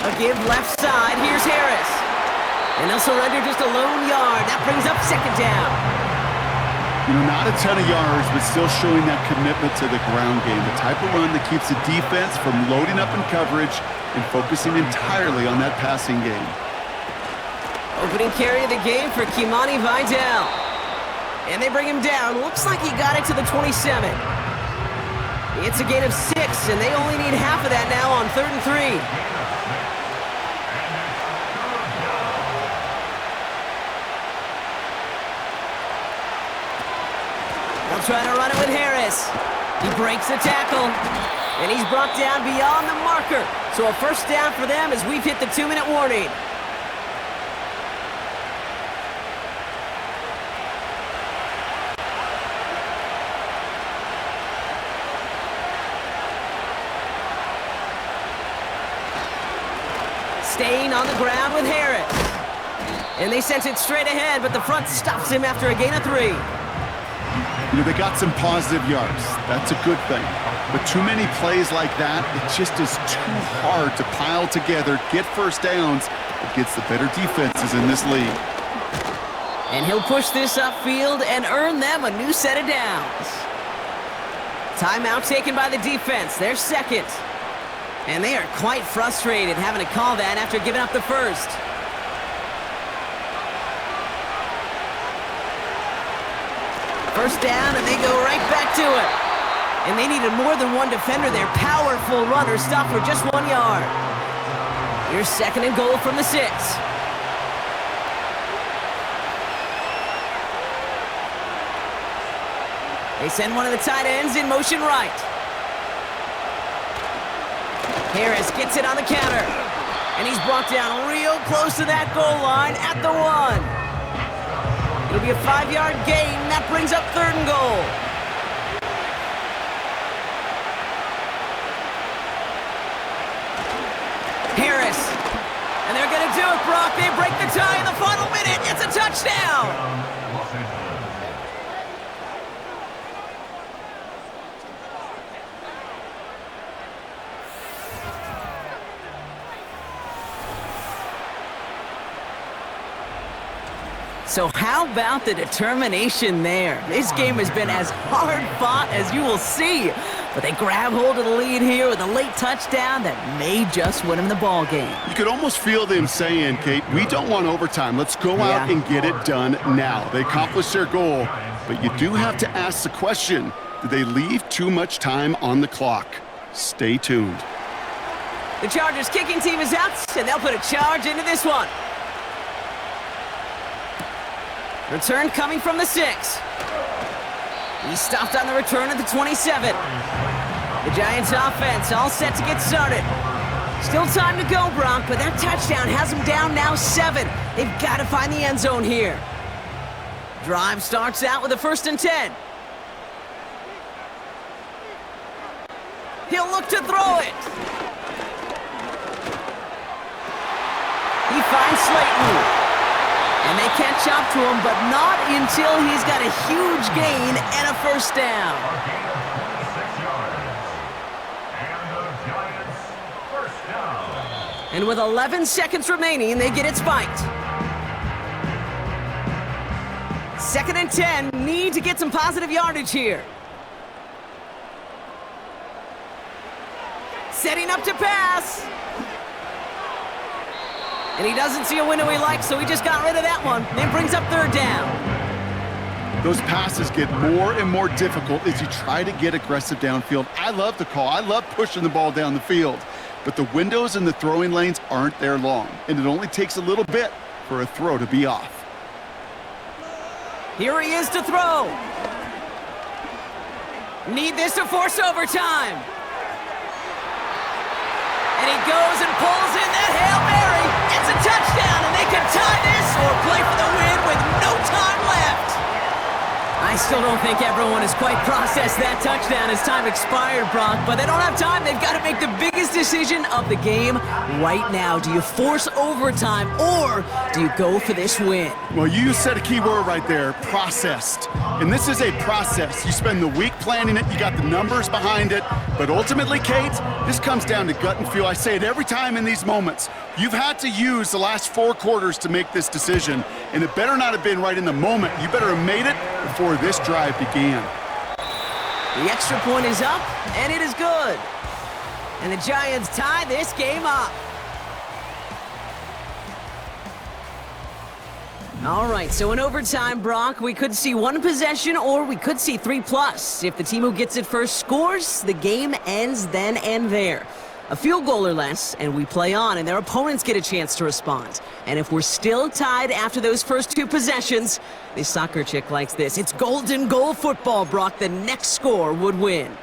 A give left side, here's Harris. And they'll surrender just a lone yard. That brings up 2nd down. You know, not a ton of yards, but still showing that commitment to the ground game. The type of run that keeps the defense from loading up in coverage and focusing entirely on that passing game. Opening carry of the game for Kimani Vidal. And they bring him down. Looks like he got it to the 27. It's a gain of 6, and they only need half of that now on 3rd and 3. Trying to run it with Harris. He breaks the tackle, and he's brought down beyond the marker. So a first down for them as we've hit the 2-minute warning. Staying on the ground with Harris. And they sent it straight ahead, but the front stops him after a gain of 3. You know, they got some positive yards. That's a good thing. But too many plays like that, it just is too hard to pile together, get first downs against the better defenses in this league. And he'll push this upfield and earn them a new set of downs. Timeout taken by the defense. They're 2nd. And they are quite frustrated having to call that after giving up the first. First down, and they go right back to it. And they needed more than one defender. Their powerful runner stopped for just 1 yard. Here's 2nd and goal from the 6. They send one of the tight ends in motion right. Harris gets it on the counter. And he's brought down real close to that goal line at the 1. It'll be a 5-yard gain. That brings up 3rd and goal. Harris. And they're going to do it, Brock. They break the tie in the final minute. It's a touchdown. So how about the determination there? This game has been as hard fought as you will see. But they grab hold of the lead here with a late touchdown that may just win them the ball game. You could almost feel them saying, Kate, we don't want overtime. Let's go out and get it done now. They accomplished their goal, but you do have to ask the question, did they leave too much time on the clock? Stay tuned. The Chargers kicking team is out, and they'll put a charge into this one. Return coming from the 6. He stopped on the return at the 27. The Giants offense all set to get started. Still time to go, Brock, but that touchdown has them down now 7. They've got to find the end zone here. Drive starts out with a 1st and 10. He'll look to throw it. He finds Slayton. And they catch up to him, but not until he's got a huge gain and a 1st down. A gain of 26 yards. And the Giants' first down. And with 11 seconds remaining, they get it spiked. 2nd and 10, need to get some positive yardage here. Setting up to pass. And he doesn't see a window he likes, so he just got rid of that one. Then brings up 3rd down. Those passes get more and more difficult as you try to get aggressive downfield. I love the call. I love pushing the ball down the field. But the windows in the throwing lanes aren't there long, and it only takes a little bit for a throw to be off. Here he is to throw. Need this to force overtime. And he goes and pulls in that Hail Mary. It's a touchdown, and they can tie this or play for the win with no time left. I still don't think everyone has quite processed that touchdown as time expired, Brock, but they don't have time. They've got to make the biggest decision of the game right now. Do you force overtime, or do you go for this win? Well, you said a key word right there, processed. And this is a process. You spend the week planning it, you got the numbers behind it, but ultimately, Kate, this comes down to gut and feel. I say it every time in these moments. You've had to use the last 4 quarters to make this decision, and it better not have been right in the moment. You better have made it before this drive began. The extra point is up, and it is good. And the Giants tie this game up. All right, so in overtime, Brock, we could see 1 possession or we could see 3+. If the team who gets it first scores, the game ends then and there. A field goal or less, and we play on, and their opponents get a chance to respond. And if we're still tied after those first 2 possessions, this soccer chick likes this. It's golden goal football, Brock. The next score would win.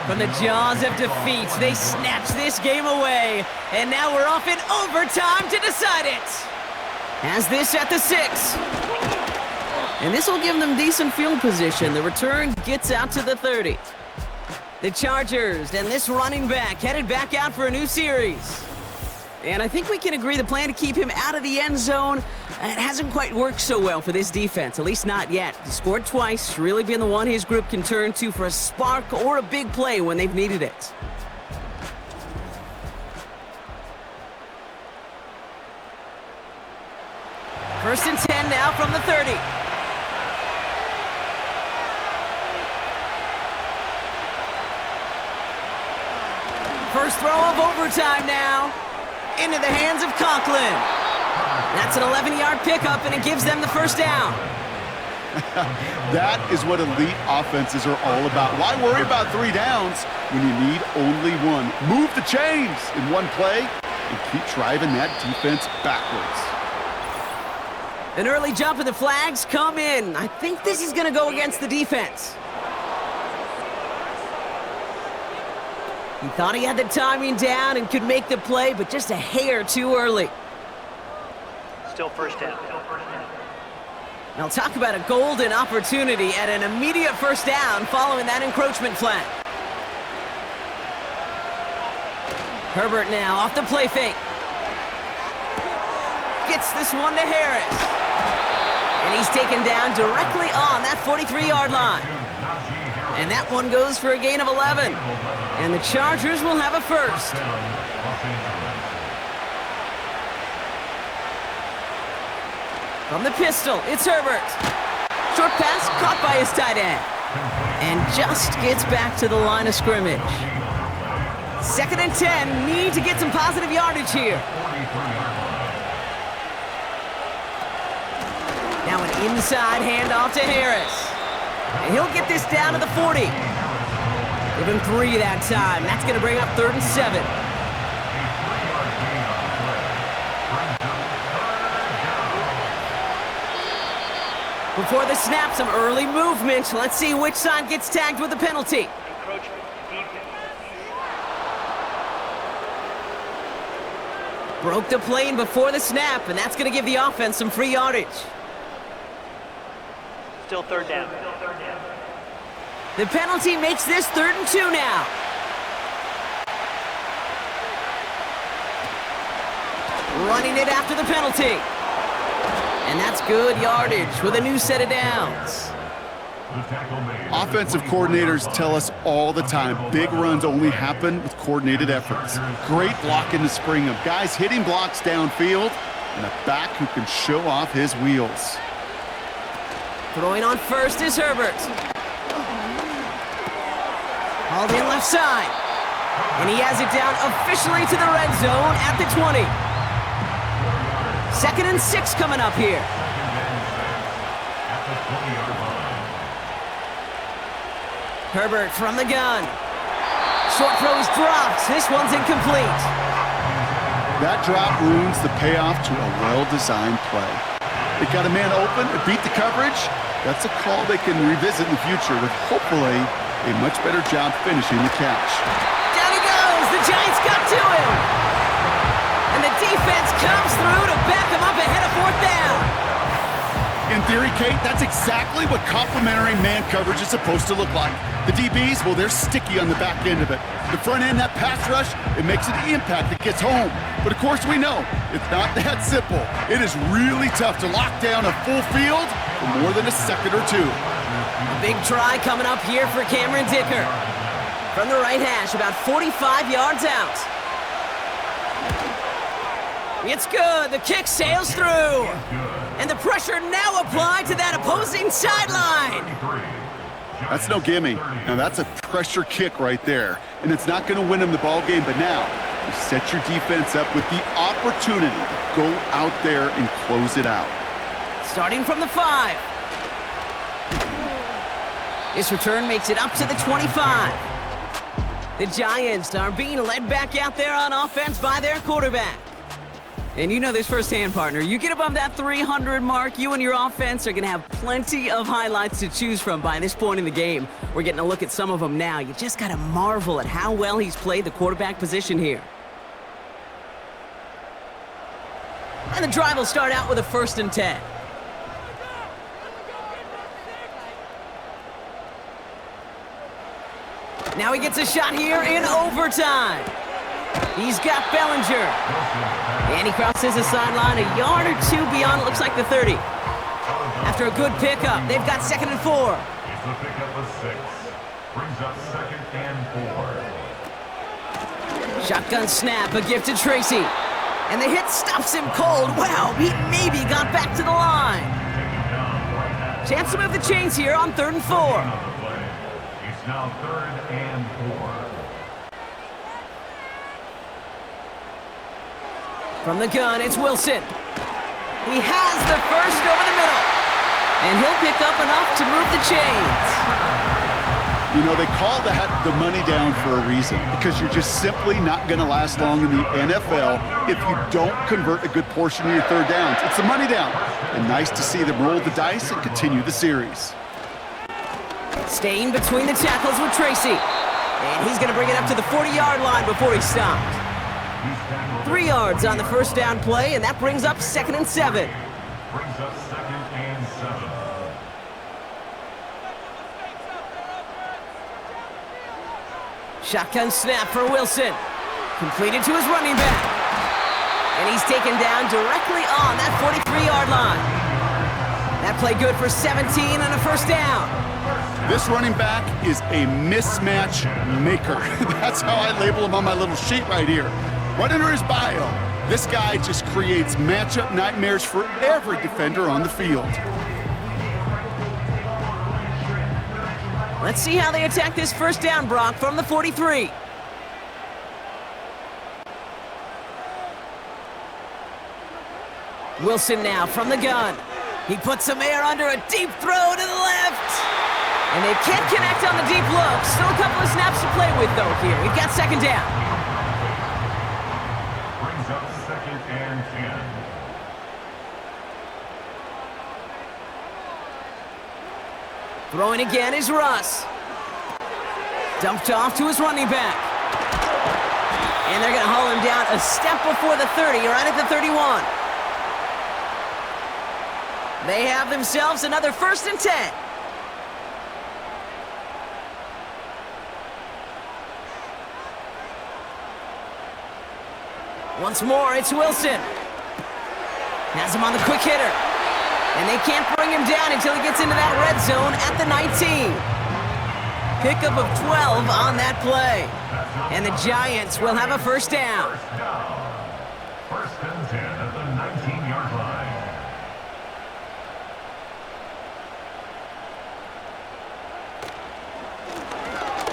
From the jaws of defeat, they snatch this game away. And now we're off in overtime to decide it. Has this at the 6. And this will give them decent field position. The return gets out to the 30. The Chargers and this running back headed back out for a new series. And I think we can agree the plan to keep him out of the end zone, it hasn't quite worked so well for this defense, at least not yet. He scored twice, really been the one his group can turn to for a spark or a big play when they've needed it. First and 10 now from the 30. First throw of overtime now. Into the hands of Conklin. That's an 11-yard pickup, and it gives them the first down. That is what elite offenses are all about. Why worry about 3 downs when you need only 1? Move the chains in one play and keep driving that defense backwards. An early jump and the flags come in. I think this is going to go against the defense. He thought he had the timing down and could make the play, but just a hair too early. Still first down. Now talk about a golden opportunity at an immediate first down following that encroachment flag. Herbert now off the play fake. Gets this one to Harris. And he's taken down directly on that 43-yard line. And that one goes for a gain of 11. And the Chargers will have a first. From the pistol, it's Herbert. Short pass caught by his tight end. And just gets back to the line of scrimmage. 2nd and 10, need to get some positive yardage here. Now an inside handoff to Harris. And he'll get this down to the 40. Give him 3 that time. That's going to bring up 3rd and 7. Before the snap, some early movement. Let's see which side gets tagged with the penalty. Encroachment. Defense. Broke the plane before the snap, and that's going to give the offense some free yardage. Still third down. The penalty makes this 3rd and 2 now. Running it after the penalty. And that's good yardage with a new set of downs. Offensive coordinators tell us all the time, big runs only happen with coordinated efforts. Great block in the spring of guys hitting blocks downfield and a back who can show off his wheels. Throwing on first is Herbert. Hauled in left side. And he has it down officially to the red zone at the 20. 2nd and 6 coming up here. Herbert from the gun. Short throw is dropped. This one's incomplete. That drop ruins the payoff to a well-designed play. They got a man open, it beat the coverage. That's a call they can revisit in the future with hopefully a much better job finishing the catch. Down he goes. The Giants got to him. And the defense comes through to back him up ahead of 4th down. In theory, Kate, that's exactly what complementary man coverage is supposed to look like. The DBs, well, they're sticky on the back end of it. The front end, that pass rush, it makes it the impact that gets home. But of course we know, it's not that simple. It is really tough to lock down a full field for more than a second or two. A big try coming up here for Cameron Dicker. From the right hash, about 45 yards out. It's good. The kick sails through. And the pressure now applied to that opposing sideline. That's no gimme. Now that's a pressure kick right there. And it's not going to win them the ball game, but now you set your defense up with the opportunity to go out there and close it out. Starting from the 5. This return makes it up to the 25. The Giants are being led back out there on offense by their quarterback. And you know this firsthand, partner. You get above that 300 mark, you and your offense are going to have plenty of highlights to choose from by this point in the game. We're getting a look at some of them now. You just got to marvel at how well he's played the quarterback position here. And the drive will start out with a 1st and 10. Now he gets a shot here in overtime. He's got Bellinger. And he crosses the sideline a yard or 2 beyond, it looks like the 30. After a good pickup, they've got 2nd and 4. It's the pickup of 6. Brings up 2nd and 4. Shotgun snap, a gift to Tracy. And the hit stops him cold. Wow, he maybe got back to the line. Chance to move the chains here on 3rd and 4. It's now 3rd and 4. From the gun, it's Wilson. He has the first over the middle. And he'll pick up enough to move the chains. You know, they call that the money down for a reason, because you're just simply not going to last long in the NFL if you don't convert a good portion of your 3rd downs. It's the money down. And nice to see them roll the dice and continue the series. Staying between the tackles with Tracy. And he's going to bring it up to the 40-yard line before he stopped. 3 yards on the 1st down play, and that brings up 2nd and 7. Brings up 2nd and 7. Shotgun snap for Wilson. Completed to his running back. And he's taken down directly on that 43-yard line. That play good for 17 and a 1st down. This running back is a mismatch maker. That's how I label him on my little sheet right here. Right under his bio, this guy just creates matchup nightmares for every defender on the field. Let's see how they attack this 1st down, Brock, from the 43. Wilson now from the gun. He puts some air under a deep throw to the left. And they can't connect on the deep look. Still a couple of snaps to play with, though, here. We've got 2nd down. Brings up 2nd and 10. Throwing again is Russ. Dumped off to his running back. And they're going to haul him down a step before the 30, right at the 31. They have themselves another 1st and 10. Once more, it's Wilson. Has him on the quick hitter. And they can't bring him down until he gets into that red zone at the 19. Pickup of 12 on that play. And the Giants will have a 1st down. First and 10 at the 19-yard line.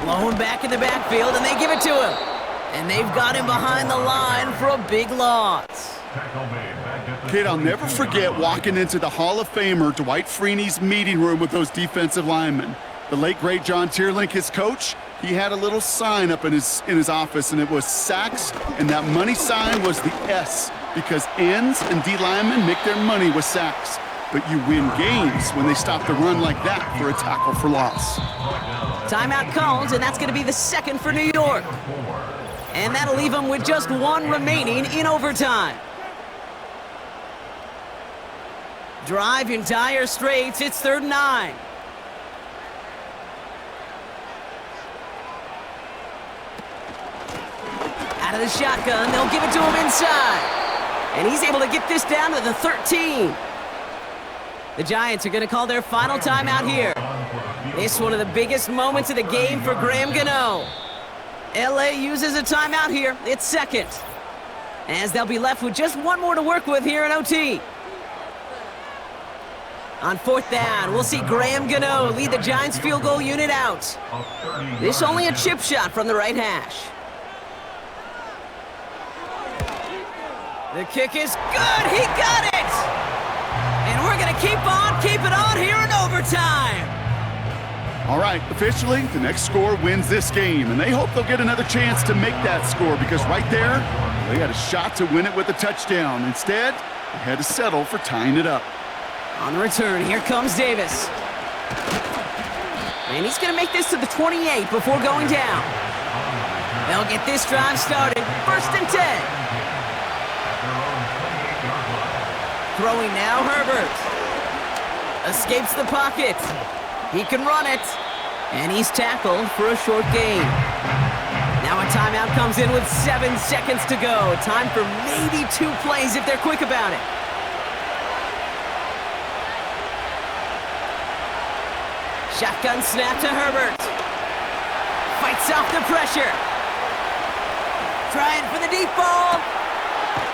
Blown back in the backfield, and they give it to him. And they've got him behind the line for a big loss. Kid, I'll never forget walking into the Hall of Famer Dwight Freeney's meeting room with those defensive linemen. The late, great John Tierlink, his coach, he had a little sign up in his office, and it was sacks, and that money sign was the S, because ends and D linemen make their money with sacks. But you win games when they stop the run like that for a tackle for loss. Timeout called, and that's going to be the 2nd for New York. And that'll leave them with just 1 remaining in overtime. Drive in dire straits. It's 3rd and 9. Out of the shotgun, they'll give it to him inside. And he's able to get this down to the 13. The Giants are going to call their final timeout here. This one of the biggest moments of the game for Graham Gano. LA uses a timeout here. It's 2nd. As they'll be left with just 1 more to work with here in OT. On 4th down, we'll see Graham Gano lead the Giants field goal unit out. This only a chip shot from the right hash. The kick is good. He got it. And we're going to keep it on here in overtime. All right, officially, the next score wins this game, and they hope they'll get another chance to make that score, because right there, they had a shot to win it with a touchdown. Instead, they had to settle for tying it up. On the return, here comes Davis. And he's going to make this to the 28 before going down. They'll get this drive started. 1st and 10. Throwing now, Herbert. Escapes the pocket. He can run it. And he's tackled for a short gain. Now a timeout comes in with 7 seconds to go. Time for maybe 2 plays if they're quick about it. Shotgun snap to Herbert. Fights off the pressure. Trying for the deep ball.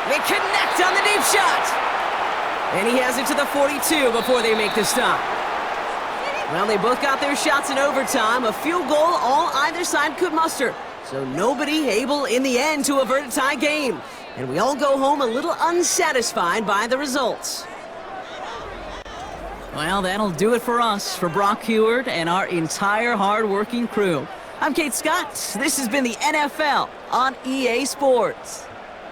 They connect on the deep shot. And he has it to the 42 before they make the stop. Well, they both got their shots in overtime. A field goal all either side could muster. So nobody able in the end to avert a tie game. And we all go home a little unsatisfied by the results. Well, that'll do it for us, for Brock Huard and our entire hard-working crew. I'm Kate Scott. This has been the NFL on EA Sports.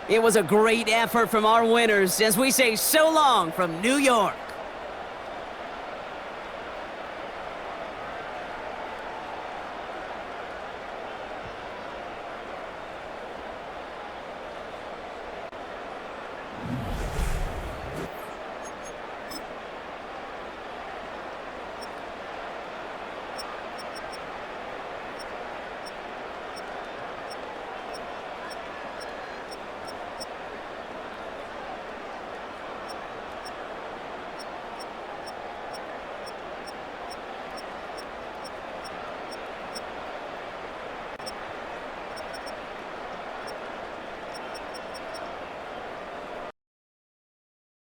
It was a great effort from our winners as we say so long from New York.